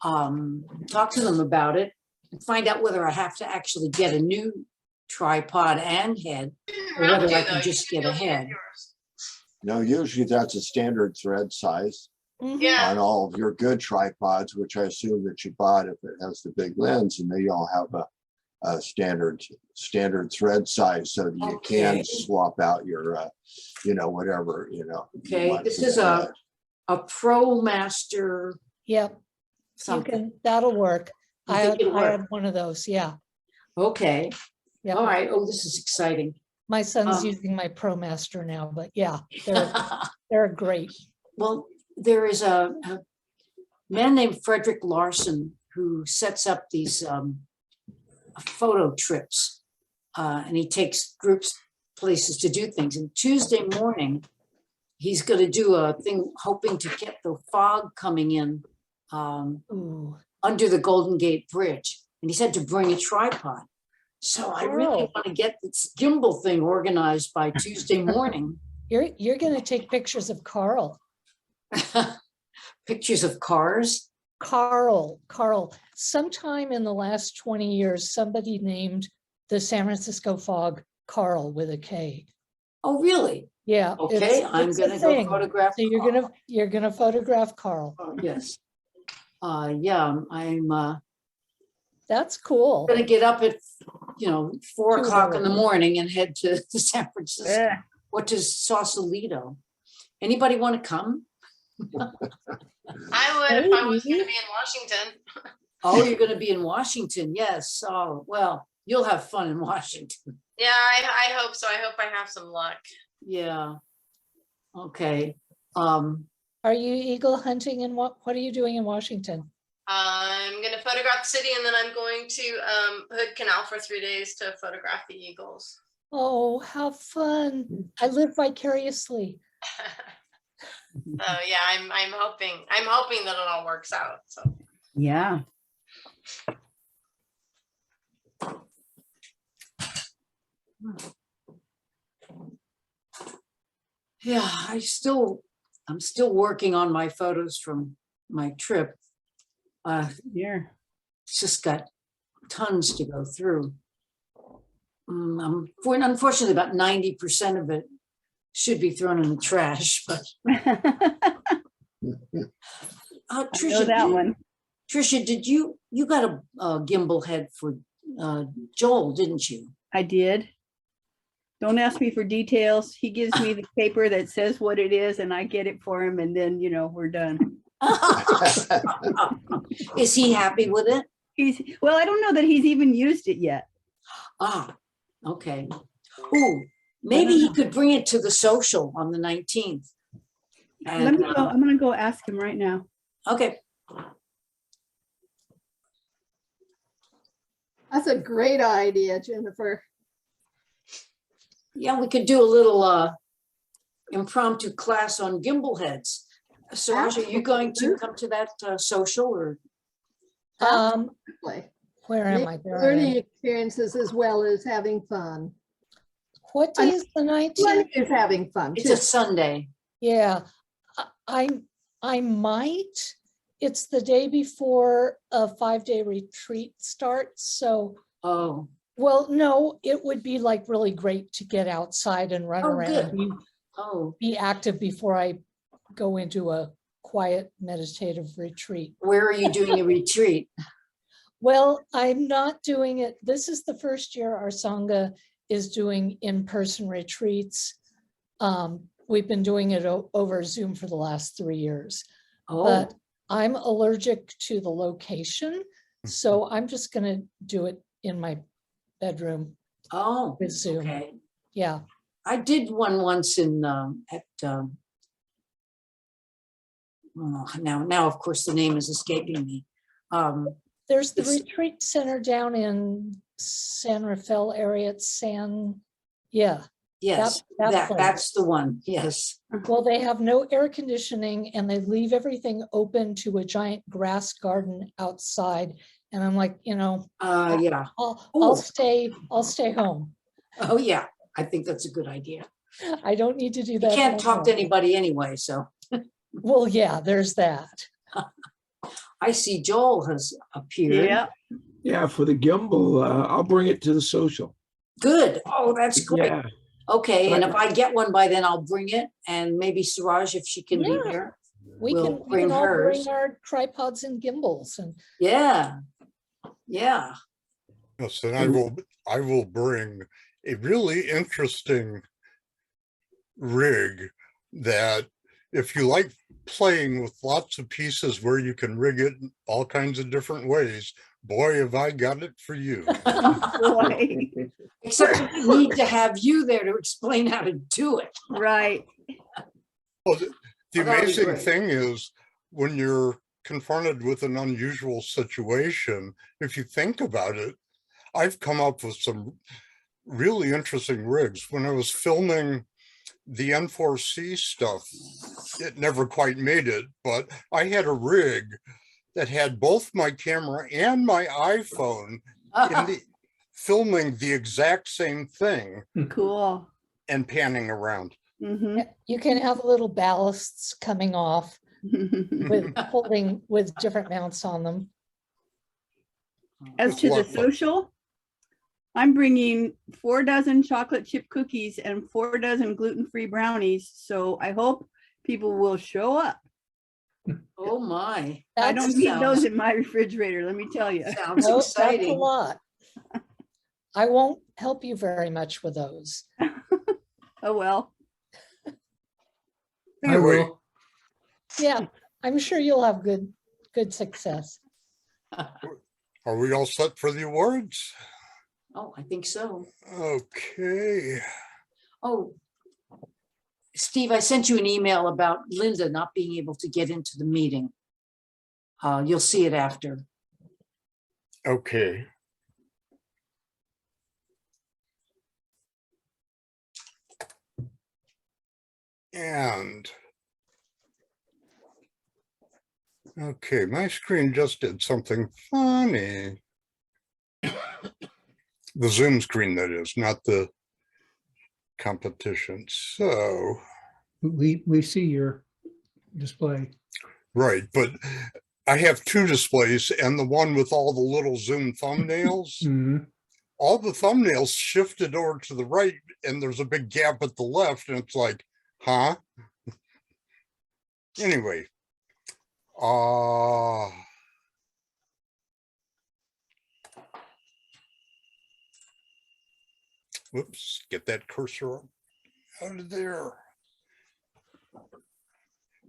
talk to them about it and find out whether I have to actually get a new tripod and head, or whether I can just get a head. No, usually that's a standard thread size. Mhm. Yeah. on all of your good tripods, which I assume that you bought if it has the big lens, and they all have a standard thread size so that you Okay. can swap out your, whatever, you Okay, want this for is the a head. Pro Master Yep, you something. that'll work. You I think had, it'll I work? had one of those, yeah. Okay, Yep. all right. Oh, this is exciting. My son's Um, using my ProMaster now, but yeah, they're great. Well, there is a man named Frederick Larson who sets up these photo trips. And he takes groups places to do things. And Tuesday morning, he's going to do a thing hoping to get the fog coming in Ooh, under the Golden Gate Bridge. And he said to bring a tripod. So I really Oh. want to get this gimbal thing organized by Tuesday morning. you're gonna take pictures of Carl. Pictures of cars. Carl, sometime in the last 20 years, somebody named the San Francisco fog Carl with a K. Oh, really? Yeah. Okay, I'm it's a gonna go thing. photograph. So you're gonna photograph Carl. Yes. Yeah, I'm That's cool. gonna get up at, 4 Too o'clock in the early. morning and head to San Francisco. Yeah. What is Sausalito? Anybody want to come? I would if I was going to be in Washington. Oh, you're gonna be in Washington, yes. Oh, well, you'll have fun in Washington. Yeah, I hope so. I hope I have some luck. Yeah. Okay. Are you eagle hunting and what are you doing in Washington? I'm going to photograph the city and then I'm going to Hood Canal for 3 days to photograph the eagles. Oh, how fun. I live vicariously. So yeah, I'm hoping that it all works out. So Yeah. Yeah, I'm still working on my photos from my trip. Yeah. Just got tons to go through. Unfortunately, about 90% of it should be thrown in the trash, but I know Tricia, that one. Tricia, did you got a gimbal head for Joel, didn't you? I did. Don't ask me for details. He gives me the paper that says what it is and I get it for him and then, we're done. Is he happy with it? Well, I don't know that he's even used it yet. Ah, okay. Ooh, maybe he could bring it to the social on the 19th. Let me go. I'm gonna go ask him right now. Okay. That's a great idea, Jennifer. Yeah, we could do a little impromptu class on gimbal heads. Suraj, are you going to come to that social or? Absolutely. Where am Make I? There I learning am. experiences as well as having fun. What day is the 19th? Learning is having fun It's too. a Sunday. Yeah, I might. It's the day before a 5-day retreat starts. So, Oh, well, no, it would be like really great to get outside and run Oh, around, good. oh, be active before I go into a quiet meditative retreat. where are you doing the retreat? Well, I'm not doing it. This is the first year our Sangha is doing in-person retreats. We've been doing it over Zoom for the last 3 years, Oh, but I'm allergic to the location. So I'm just going to do it in my bedroom oh, with Zoom. okay. Yeah. I did one once in now of course the name is escaping me. There's the It's- retreat center down in San Rafael area. It's yeah. Yes, that place. that's the one. Yes. Well, they have no air conditioning and they leave everything open to a giant grass garden outside. And I'm like, Yeah. I'll Ooh. stay home. Oh, yeah. I think that's a good idea. I don't need to do You that. can't all talk to day. anybody anyway, so. Well, yeah, there's that. I see Joel has appeared. Yeah. Yeah, for the gimbal, I'll bring it to the social. Good. Oh, that's great. Yeah, Okay, and if I get one by then, I'll bring it, and maybe Suraj, if she can be Yeah. there. We will can, we bring can all bring hers. our tripods and gimbals and Yeah, yeah. Yes, and I will bring a really interesting rig that if you like playing with lots of pieces where you can rig it in all kinds of different ways, boy, have I got it for you. Boy, Except we need to have you there to explain how to do it. right. Well, the Oh, that'd be amazing great. thing is when you're confronted with an unusual situation, if you think about it, I've come up with some really interesting rigs. When I was filming the N4C stuff, it never quite made it, but I had a rig that had both my camera and my iPhone in the filming the exact same thing Cool. and panning around. Mhm. you can have little ballasts coming off with holding with different mounts on them. As It's to the a lot of fun. social, I'm bringing 4 dozen chocolate chip cookies and 4 dozen gluten-free brownies. So I hope people will show up. Oh, my. I That's- don't need those sounds- in my refrigerator, let me tell you. Sounds No, that's a exciting. lot. I won't help you very much with those. Oh, well. I Anyway, will. Yeah, I'm sure you'll have good success. are we all set for the awards? Oh, I think so. Okay. Oh, Steve, I sent you an email about Linda not being able to get into the meeting. You'll see it after. Okay. And okay, my screen just did something funny. The Zoom screen, that is, not the competition. So, We see your display. right, but I have two displays and the one with all the little Zoom thumbnails. Mhm. All the thumbnails shifted over to the right and there's a big gap at the left and it's like, huh? Anyway, whoops, get that cursor out of there.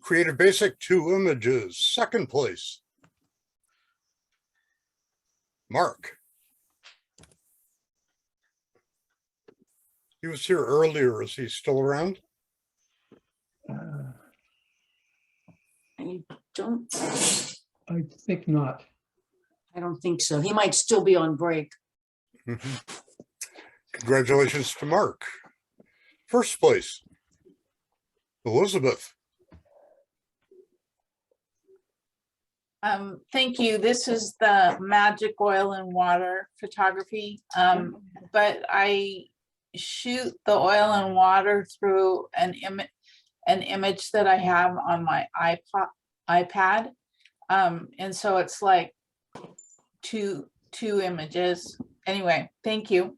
Create a basic 2 images, second place. Mark. He was here earlier. Is he still around? I don't not. I don't think so. He might still be on break. Congratulations to Mark. First place, Elizabeth. Thank you. This is the magic oil and water photography. But I shoot the oil and water through an image that I have on my iPad. And so it's like two images. Anyway, thank you.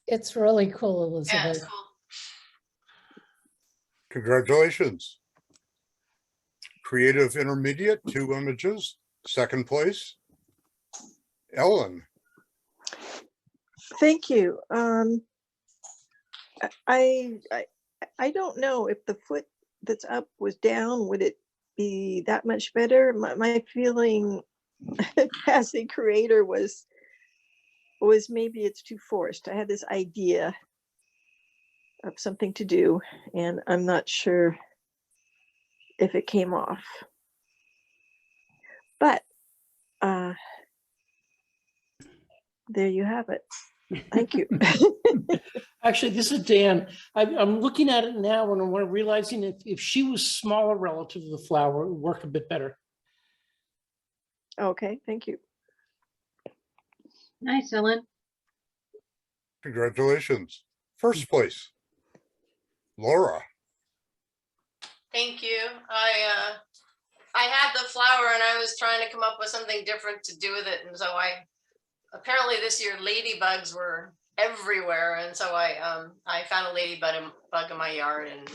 It's really cool, Yeah, Elizabeth. it's cool. Congratulations. Creative intermediate, 2 images, second place. Ellen. Thank you. I don't know if the foot that's up was down, would it be that much better? My feeling as a creator was maybe it's too forced. I had this idea of something to do and I'm not sure if it came off. But there you have it. Thank you. Actually, this is Dan. I'm looking at it now and I'm realizing if she was smaller relative to the flower, it would work a bit better. Okay, thank you. Nice, Ellen. Congratulations. First place, Laura. Thank you. I had the flower and I was trying to come up with something different to do with it. And so apparently this year ladybugs were everywhere. And so I found a ladybug in my yard and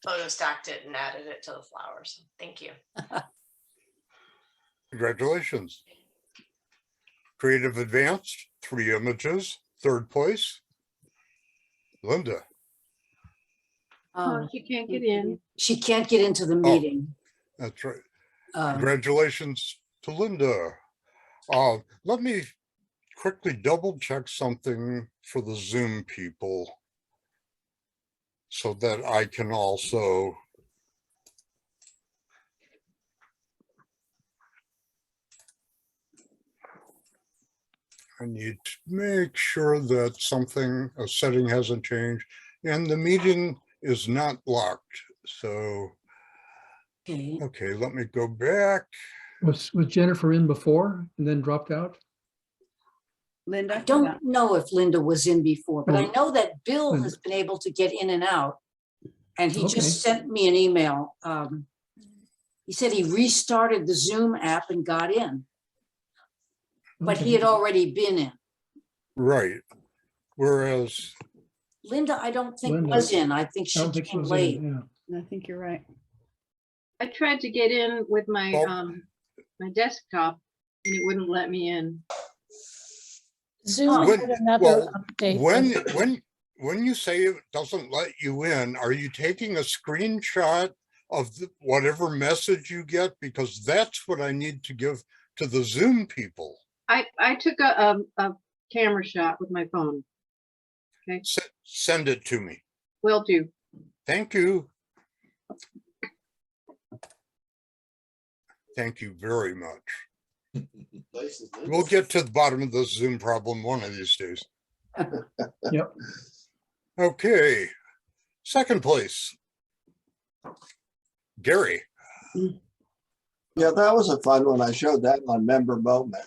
photo stacked it and added it to the flowers. Thank you. Congratulations. Creative Advanced, 3 images, 3rd place. Linda. Oh, she can't get in. She can't get into the meeting. That's right. Um, Congratulations to Linda. Let me quickly double check something for the Zoom people so that I can also I need to make sure that a setting hasn't changed and the meeting is not locked. So, okay, let me go back. Was Jennifer in before and then dropped out? Linda? I don't know if Linda was in before, but I know that Bill Linda. has been able to get in and out. And he Okay. just sent me an email. He said he restarted the Zoom app and got in, but he had already been in. Right. Whereas Linda, I don't think Linda. was in. I think I she don't think she came was late. in, yeah. I think you're right. I tried to get in with my Oh. my desktop and it wouldn't let me in. Zoom When- had another well, update. when you say it doesn't let you in, are you taking a screenshot of whatever message you get? Because that's what I need to give to the Zoom people. I took a camera shot with my phone. Okay, Send it to me. will do. Thank you. Thank you very much. We'll get to the bottom of the Zoom problem one of these days. Yep. Okay, 2nd place. Gary. Yeah, that was a fun one. I showed that on Member Moment.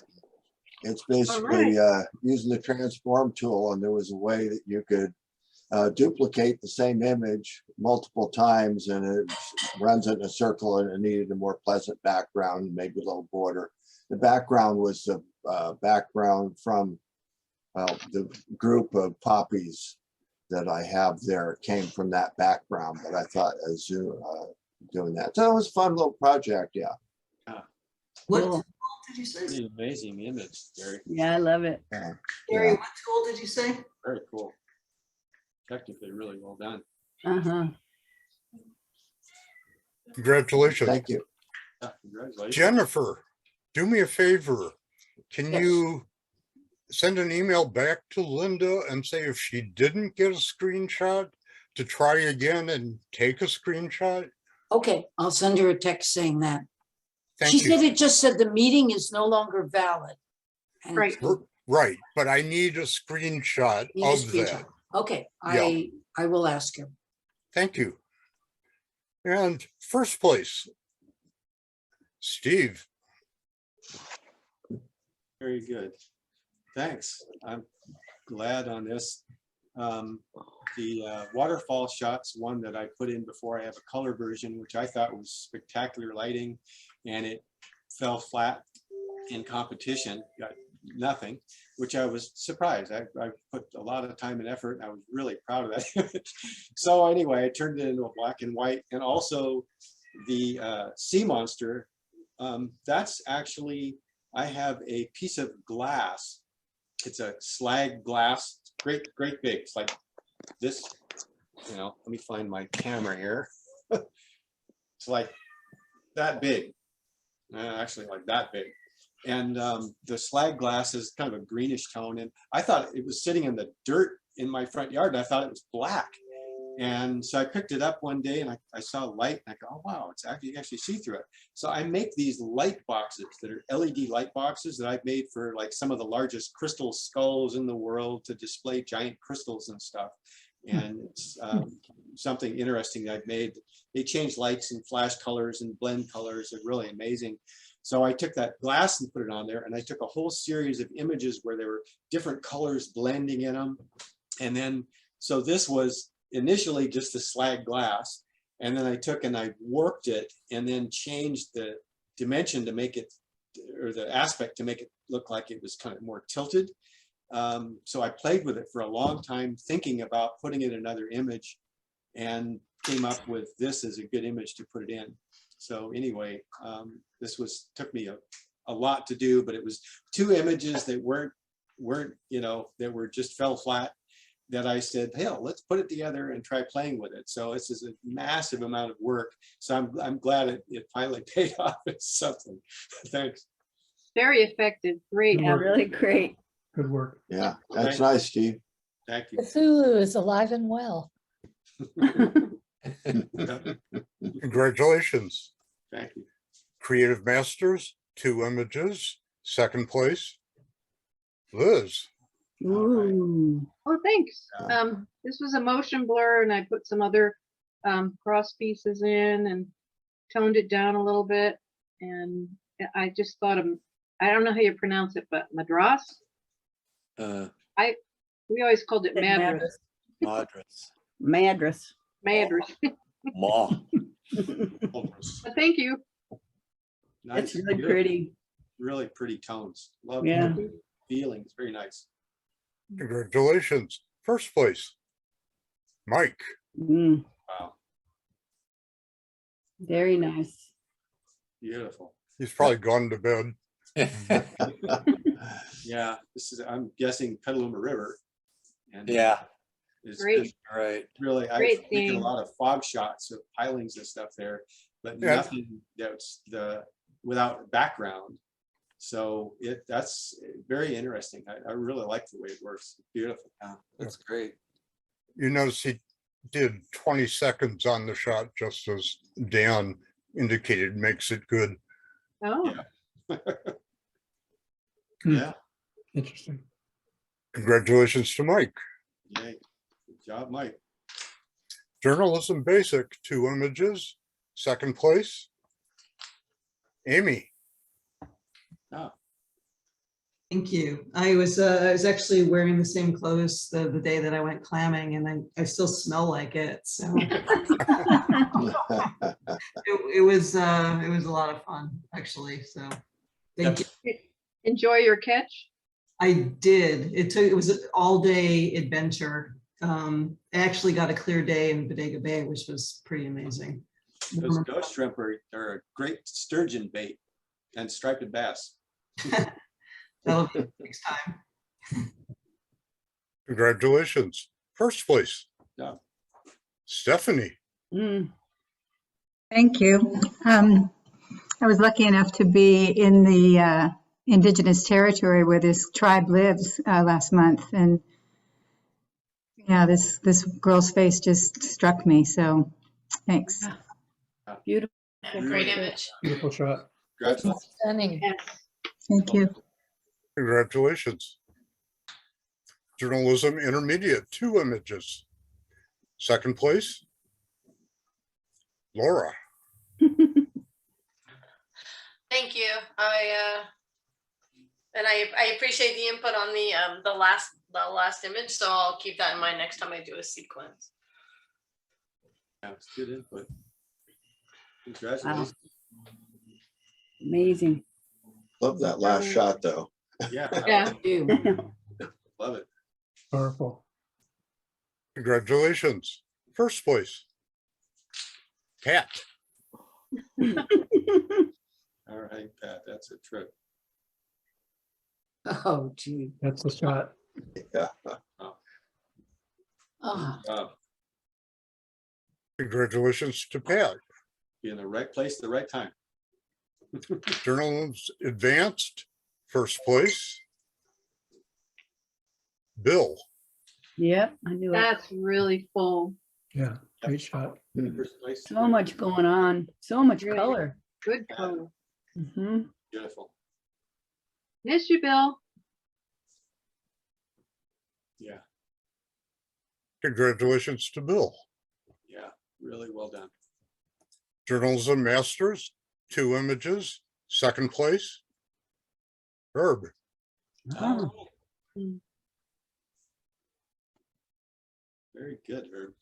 It's basically using the transform tool, and there was a way that you could duplicate the same image multiple times, and it runs it in a circle, and it needed a more pleasant background, maybe a little border. The background was the background from the group of poppies that I have there. It came from that background, but I thought doing that. So it was a fun little project, yeah. What Cool. tool did you say? Amazing image, Gary. Yeah, I love it. Yeah. Gary, what tool did you say? Very cool. Technically, really well done. Uh-huh. Congratulations. Thank you. Yeah, congratulations. Jennifer, do me a favor. Can Yes. you send an email back to Linda and say if she didn't get a screenshot to try again and take a screenshot? Okay, I'll send her a text saying that. Thank She you. said it just said the meeting is no longer valid. And Right. Right, but I need a screenshot need a of screenshot. that. Okay, Yeah. I will ask her. Thank you. And 1st place, Steve. Very good. Thanks. I'm glad on this. The waterfall shot's one that I put in before. I have a color version, which I thought was spectacular lighting, and it fell flat in competition, got nothing, which I was surprised. I put a lot of time and effort, and I was really proud of that. So anyway, I turned it into a black and white, and also the sea monster. That's actually, I have a piece of glass. It's a slag glass, great big. It's like this, let me find my camera here. It's like that big, actually like that big. And the slag glass is kind of a greenish tone. And I thought it was sitting in the dirt in my front yard, and I thought it was black. And so I picked it up one day, and I saw light, and I go, oh, wow, it's actually, you can actually see through it. So I make these light boxes that are LED light boxes that I've made for like some of the largest crystal skulls in the world to display giant crystals and stuff. And it's something interesting that I've made. They change lights and flash colors and blend colors. They're really amazing. So I took that glass and put it on there, and I took a whole series of images where there were different colors blending in them. And then, so this was initially just the slag glass, and then I took and I warped it and then changed the dimension to make it, or the aspect to make it look like it was kind of more tilted. So I played with it for a long time, thinking about putting it in another image, and came up with this as a good image to put it in. So anyway, this took me a lot to do, but it was 2 images that weren't, that were just fell flat, that I said, hell, let's put it together and try playing with it. So this is a massive amount of work. So I'm glad it finally paid off as something. Thanks. Very effective. Great. Good work. Really great. Good work. Yeah, that's nice, Steve. Thank you. Cthulhu is alive and well. Congratulations. Thank you. Creative Masters, 2 images. Second place, Liz. Ooh. Oh, thanks. This was a motion blur and I put some other cross pieces in and toned it down a little bit. And I just thought of, I don't know how you pronounce it, but Madras. We always called it Madras. Madras. Madras. Ma. But thank you. It's Nice. really Good. pretty. Really pretty tones. Love Yeah. the feelings. Very nice. Congratulations. First place, Mike. Mm, Wow. very nice. Beautiful. He's probably gone to bed. Yeah, I'm guessing Petaluma River. And Yeah. it's Great. just Right. really, I've Great taken a theme. lot of fog shots of pilings and stuff there, but Yeah. nothing that's without background. So that's very interesting. I really like the way it works. Beautiful. Yeah, that's great. You notice he did 20 seconds on the shot, just as Dan indicated, makes it good. Oh, Yeah. Interesting. Congratulations to Mike. Yay. Good job, Mike. Journalism Basic, 2 images. Second place, Amy. Oh, Thank you. I was actually wearing the same clothes the day that I went clamming, and I still smell like it. So it was a lot of fun, actually. So thank you. enjoy your catch. I did. It was an all-day adventure. I actually got a clear day in Bodega Bay, which was pretty amazing. those ghost shrimp are a great sturgeon bait and striped bass. That'll be next time. Congratulations. First place, Yeah. Stephanie. Mm, Thank you. I was lucky enough to be in the indigenous territory where this tribe lives last month, and yeah, this girl's face just struck me. So, thanks. beautiful. Great image. Beautiful shot. Congratulations. Stunning. Yes. Thank you. Congratulations. Journalism Intermediate, 2 images. Second place, Laura. Thank you. I appreciate the input on the last image, so I'll keep that in mind next time I do a sequence. Yeah, it's good input. Congratulations. Amazing. Love that last shot, though. Yeah. Yeah. Do. Love it. Powerful. Congratulations. First place, Pat. All right, Pat, that's a trip. Oh, gee. That's the shot. Yeah. Oh, Congratulations to Pat. Be in the right place at the right time. Journalism Advanced, first place, Bill. Yep, I knew it. That's really full. Yeah, great shot. First place. So much going on. So much Really? color. Good color. Mhm. Beautiful. Miss you, Bill. Yeah, Congratulations to Bill. yeah, really well done. Journalism Masters, 2 images. Second place, Herb. Oh. Very good, Herb.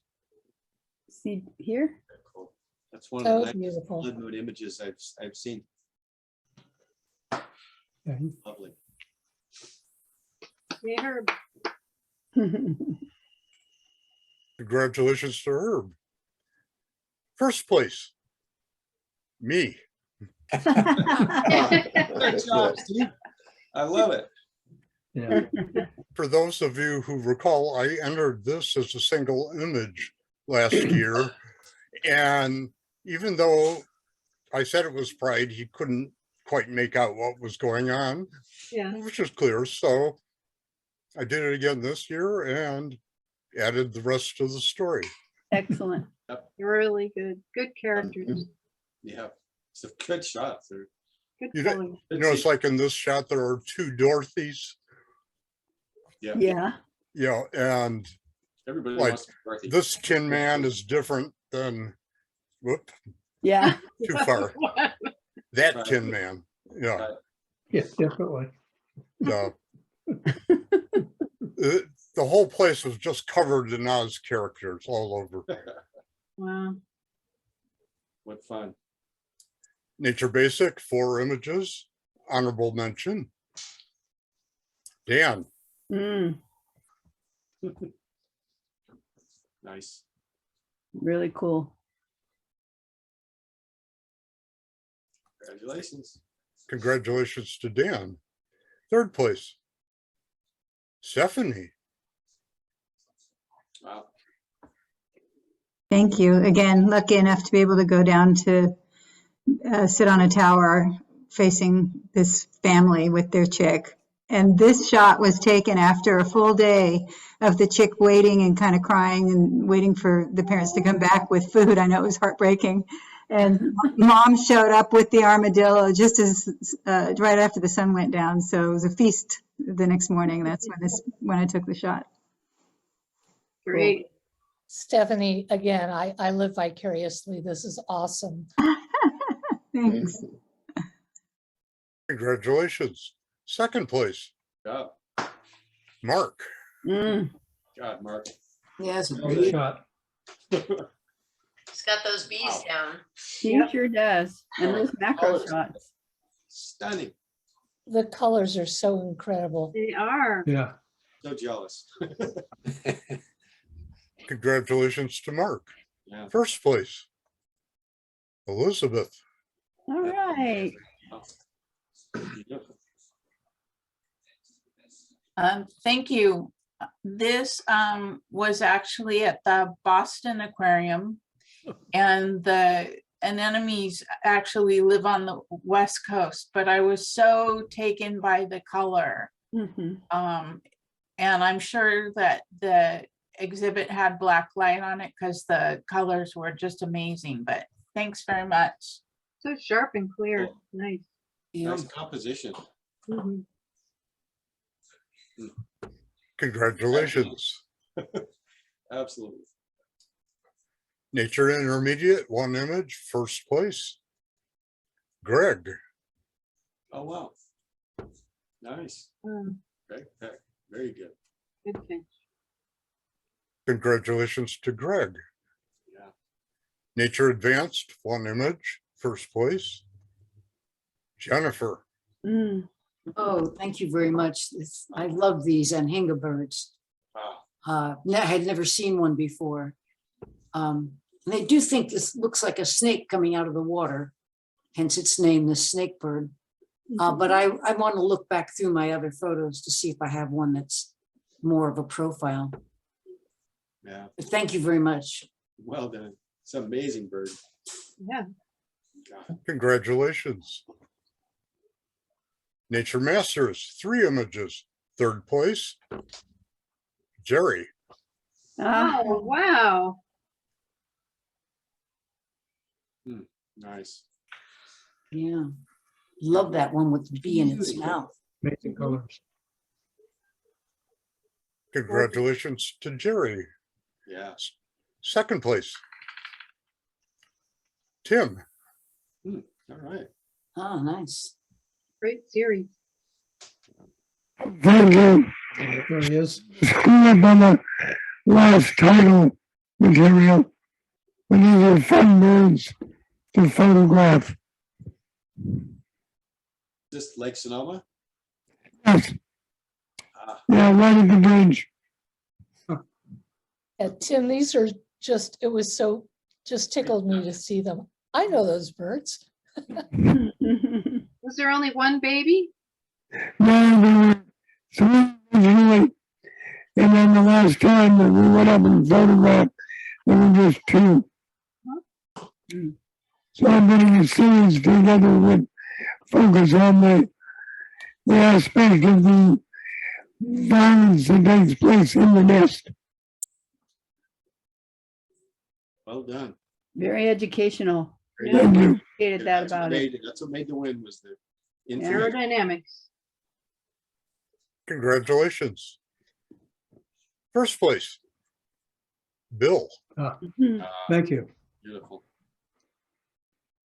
See here? Very cool. That's one So of the nicest beautiful. blood moon images I've seen. Yeah, Lovely. Hey, Herb. Congratulations to Herb. First place, me. Good job, Steve. I love it. Yeah. For those of you who recall, I entered this as a single image last year. And even though I said it was Pride, he couldn't quite make out what was going on, Yeah. which is clear. So I did it again this year and added the rest of the story. Excellent. Really good. Good characters. Yeah, it's a good shot. They're Good You color. know, it's like in this shot, there are two Dorothys. Yeah. Yeah. Yeah, and Everybody like wants to be Dorothy. this Tin Man is different than, whoop, Yeah. too far. That Tin Man, yeah. Yeah, definitely. The the whole place was just covered in Oz characters all over. Wow. What fun. Nature Basic, 4 images, honorable mention. Dan, Mm, Nice. really cool. Congratulations. congratulations to Dan. Third place, Stephanie. Wow. Thank you. Again, lucky enough to be able to go down to sit on a tower facing this family with their chick. And this shot was taken after a full day of the chick waiting and kind of crying and waiting for the parents to come back with food. I know it was heartbreaking. And mom showed up with the armadillo just as right after the sun went down. So it was a feast the next morning. That's when I took the shot. Great. Stephanie, again, I live vicariously. This is awesome. Thanks. Congratulations. Second place, God. Mark. Mm, God, Mark. Yes. Great shot. He's got those bees down. he sure does. And those macro Oh, shots. Stunning. The colors are so incredible. They are. Yeah. So jealous. Congratulations to Mark. Yeah. First place, Elizabeth. All right. Beautiful. Thank you. This was actually at the Boston Aquarium, and the anemones actually live on the West Coast, but I was so taken by the color. Mhm. And I'm sure that the exhibit had black light on it because the colors were just amazing, but thanks very much. So sharp and clear. Cool. Nice. Nice composition. Mhm. Congratulations. Absolutely. Nature Intermediate, 1 image, first place, Greg. Oh, wow. Nice. Okay. Very good. Good thing. Congratulations to Greg. Yeah. Nature Advanced, 1 image, first place, Jennifer. Mm, Oh, thank you very much. I love these anhinga birds. Wow. I had never seen one before. And they do think this looks like a snake coming out of the water, hence its name, the snake bird. But I want to look back through my other photos to see if I have one that's more of a profile. Yeah. But thank you very much. Well done. It's an amazing bird. Yeah. God. Congratulations. Nature Masters, 3 images, third place, Jerry. Oh, wow. Nice. Yeah. Love that one with the bee in its mouth. Amazing colors. Congratulations to Jerry. Yeah. Second place, Tim. All right. Oh, nice. Great series. Thank you. There he is. Screw up on the last title material. But these are fun birds to photograph. Just Lake Sonoma? Yes. Ah, Yeah, right at the bridge. Tim, these are just, it was so just tickled me to see them. I know those birds. Was there only one baby? No, there were three originally, and then the last time that we went up and photographed, there were just two. So I'm putting a series together with focus on the aspect of the violence that takes place in the nest. Well done. Very educational. Very Thank good. you. Appreciated that That's what about it. That's what made the win was the Aerodynamics. Congratulations. First place. Bill. Thank you. Beautiful.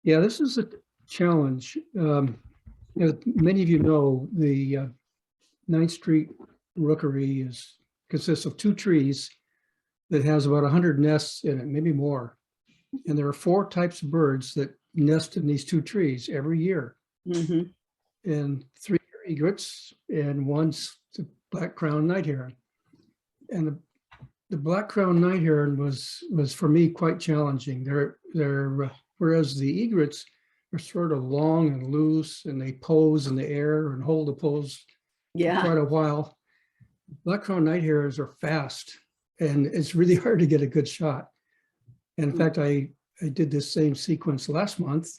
Yeah, this is a challenge. As many of you know, the 9th Street Rookery consists of 2 trees that has about 100 nests in it, maybe more. And there are 4 types of birds that nest in these 2 trees every year. And 3 are egrets and 1's the black-crowned night heron. And the black-crowned night heron was for me quite challenging. Whereas the egrets are sort of long and loose, and they pose in the air and hold the pose for quite a while. Black-crowned night herons are fast, and it's really hard to get a good shot. And in fact, I did this same sequence last month,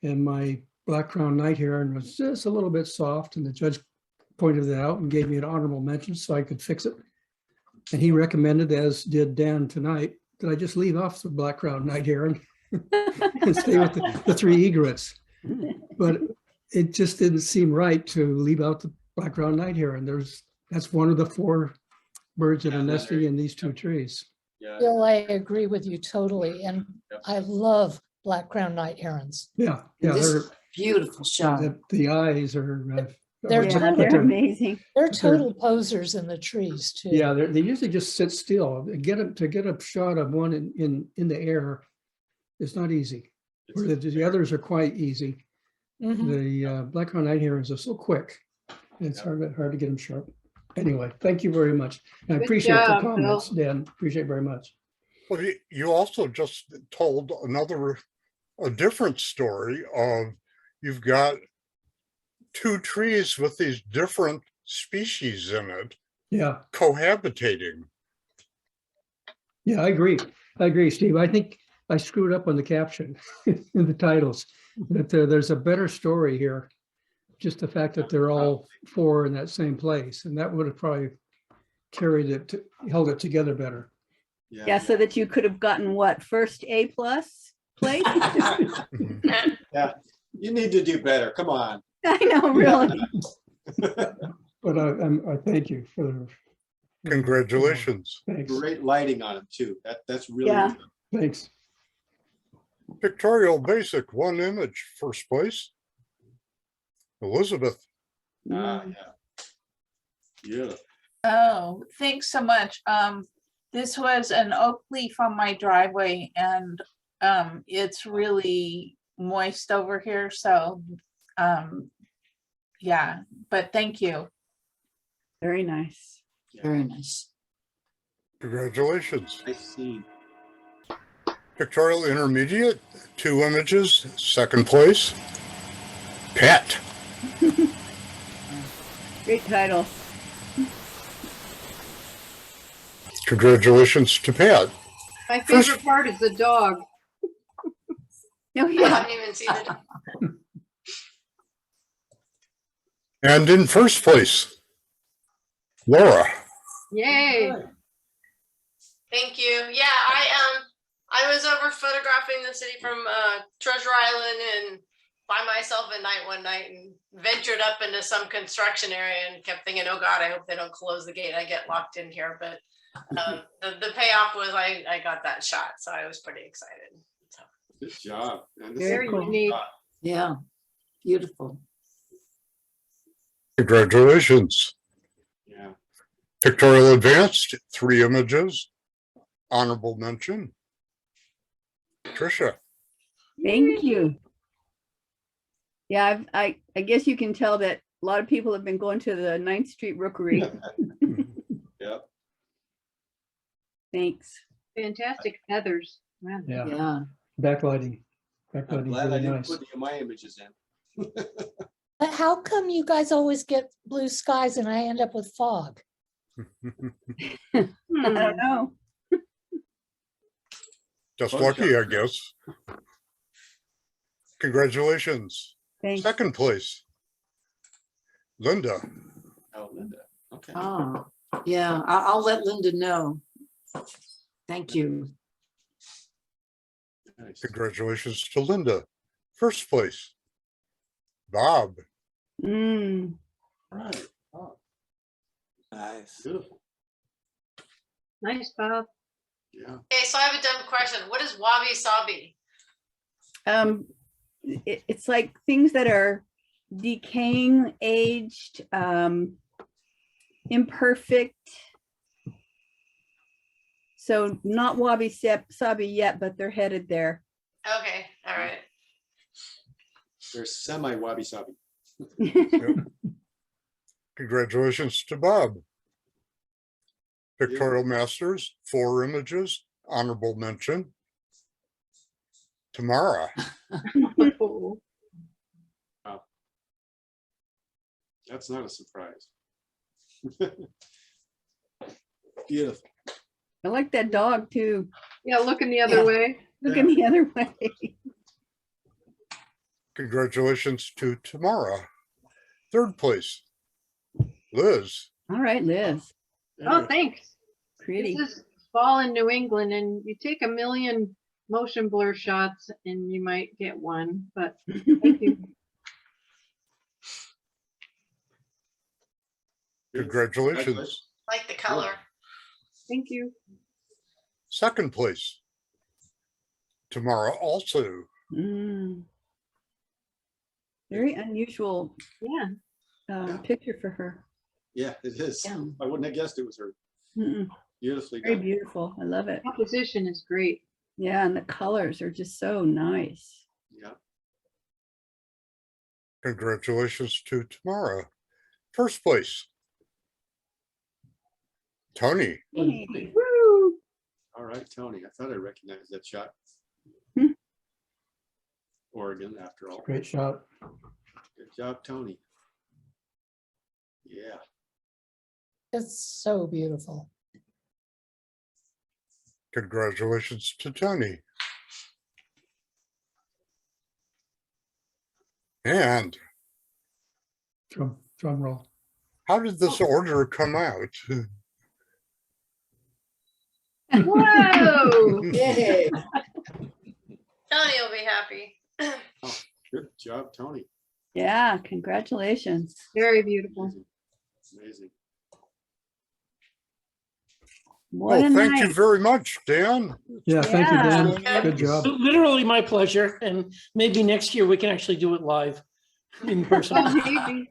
and my black-crowned night heron was just a little bit soft, and the judge pointed it out and gave me an honorable mention so I could fix it. And he recommended, as did Dan tonight, that I just leave off the black-crowned night heron and stay with the 3 egrets. But it just didn't seem right to leave out the black-crowned night heron. That's one of the 4 birds that are nesting in these 2 trees. Bill, I agree with you totally. And I love black-crowned night herons. Yeah, This beautiful shot. The eyes are. They're amazing. They're total posers in the trees too. Yeah, they usually just sit still. To get a shot of one in the air is not easy. Where the others are quite easy. The black-crowned night herons are so quick. It's hard to get them sharp. Anyway, thank you very much. And I Good appreciate job, the comments, Dan. Appreciate it very much. Well, you also just told a different story of you've got 2 trees with these different species in it. Yeah. Cohabitating. Yeah, I agree, Steve. I think I screwed up on the caption in the titles. That there's a better story here. Just the fact that they're all 4 in that same place, and that would have probably held it together better. Yeah, so that you could have gotten what, first A+ place? Yeah, you need to do better. Come on. I know, really. But I thank you for the. Congratulations. Thanks. Great lighting on them too. That's really Yeah. good. Thanks. Pictorial basic, 1 image, first place. Elizabeth. Yeah. Yeah. Oh, thanks so much. This was an oak leaf on my driveway, and it's really moist over here, so yeah, but thank you. Very nice. Very nice. Congratulations. I see. Pictorial intermediate, 2 images, second place. Pat. Great title. Congratulations to Pat. My favorite part is the dog. Oh, I yeah. haven't even seen it. And in first place, Laura. Yay. Thank you. Yeah, I was over photographing the city from Treasure Island and by myself at night one night and ventured up into some construction area and kept thinking, oh God, I hope they don't close the gate. I get locked in here. But the payoff was I got that shot. So I was pretty excited. So. Good job. Very unique. Yeah, beautiful. Congratulations. Yeah. Pictorial advanced, 3 images, honorable mention. Tricia. Thank you. Yeah, I guess you can tell that a lot of people have been going to the 9th Street Rookery. Yep. Thanks. Fantastic feathers. Wow. Yeah, Yeah. backlighting. I'm Backlighting glad I really didn't nice. put any of my images in. But how come you guys always get blue skies and I end up with fog? I don't know. Just Photoshop. lucky, I guess. Congratulations. Thanks. Second place. Linda. Oh, Linda. Okay. Oh, yeah, I'll let Linda know. Thank you. Nice. Congratulations to Linda. First place. Bob. Mm. Right. Oh, Nice. beautiful. Nice, Bob. Yeah. Okay, so I have a dumb question. What is wabi sabi? It's like things that are decaying, aged, imperfect. So not wabi sabi yet, but they're headed there. Okay, all right. They're semi wabi sabi. Congratulations to Bob. Pictorial Masters, 4 images, honorable mention. Tamara. Oh, Wow. That's not a surprise. Beautiful. I like that dog too. yeah, looking the other way. Looking the other way. Congratulations to Tamara. Third place. Liz. All right, Liz. Oh, thanks. Pretty. This is fall in New England, and you take 1,000,000 motion blur shots and you might get one, but thank you. Congratulations. Like the color. Thank you. Second place. Tamara also. Mm. Very unusual Yeah. picture for her. Yeah, it is. Yeah. I wouldn't have guessed it was her. Mm-mm. Beautifully Very done. beautiful. I love it. Composition is great. Yeah, and the colors are just so nice. Yeah. Congratulations to Tamara. First place. Tony. Hey. Woo! All right, Tony. I thought I recognized that shot. Hmm. Oregon, after all. Great shot. Good job, Tony. Yeah. It's so beautiful. Congratulations to Tony. And Drum roll. how did this order come out? Whoa! Yay. Tony will be happy. Oh, good job, Tony. Yeah, congratulations. Very beautiful. Amazing. Amazing. What Well, a thank you night. very much, Dan. Yeah, thank you, Dan. Yeah. Good job. Literally my pleasure. And maybe next year we can actually do it live in person. Oh, maybe.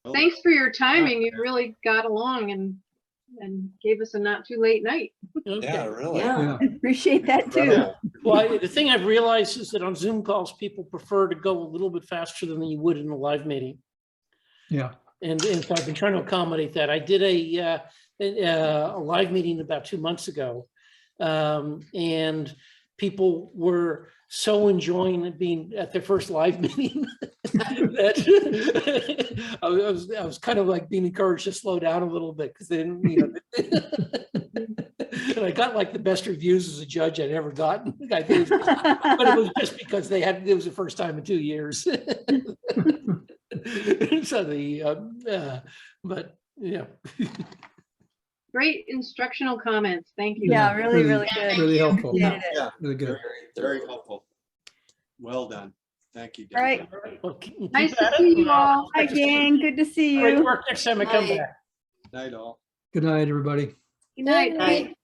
Well, Thanks for your timing. You really got along and gave us a not too late night. Okay. Yeah, really. Yeah. Yeah. Appreciate that too. incredible. Well, the thing I've realized is that on Zoom calls, people prefer to go a little bit faster than you would in a live meeting. Yeah. And so I've been trying to accommodate that. I did a live meeting about 2 months ago. And people were so enjoying being at their first live meeting that I was kind of like being encouraged to slow down a little bit because then, and I got like the best reviews as a judge I'd ever gotten. But it was just because it was the first time in 2 years. So but yeah. Great instructional comments. Thank you. Yeah, really, really Yeah, good. Really helpful. Appreciated it. Yeah, Really good. very helpful. Well done. Thank you, Dan. All right. Well, keep Nice to at it. see you all. Hi, gang. Good to see Great you. work next time I come Bye. back. Night all. Good night, everybody. Good night. Right.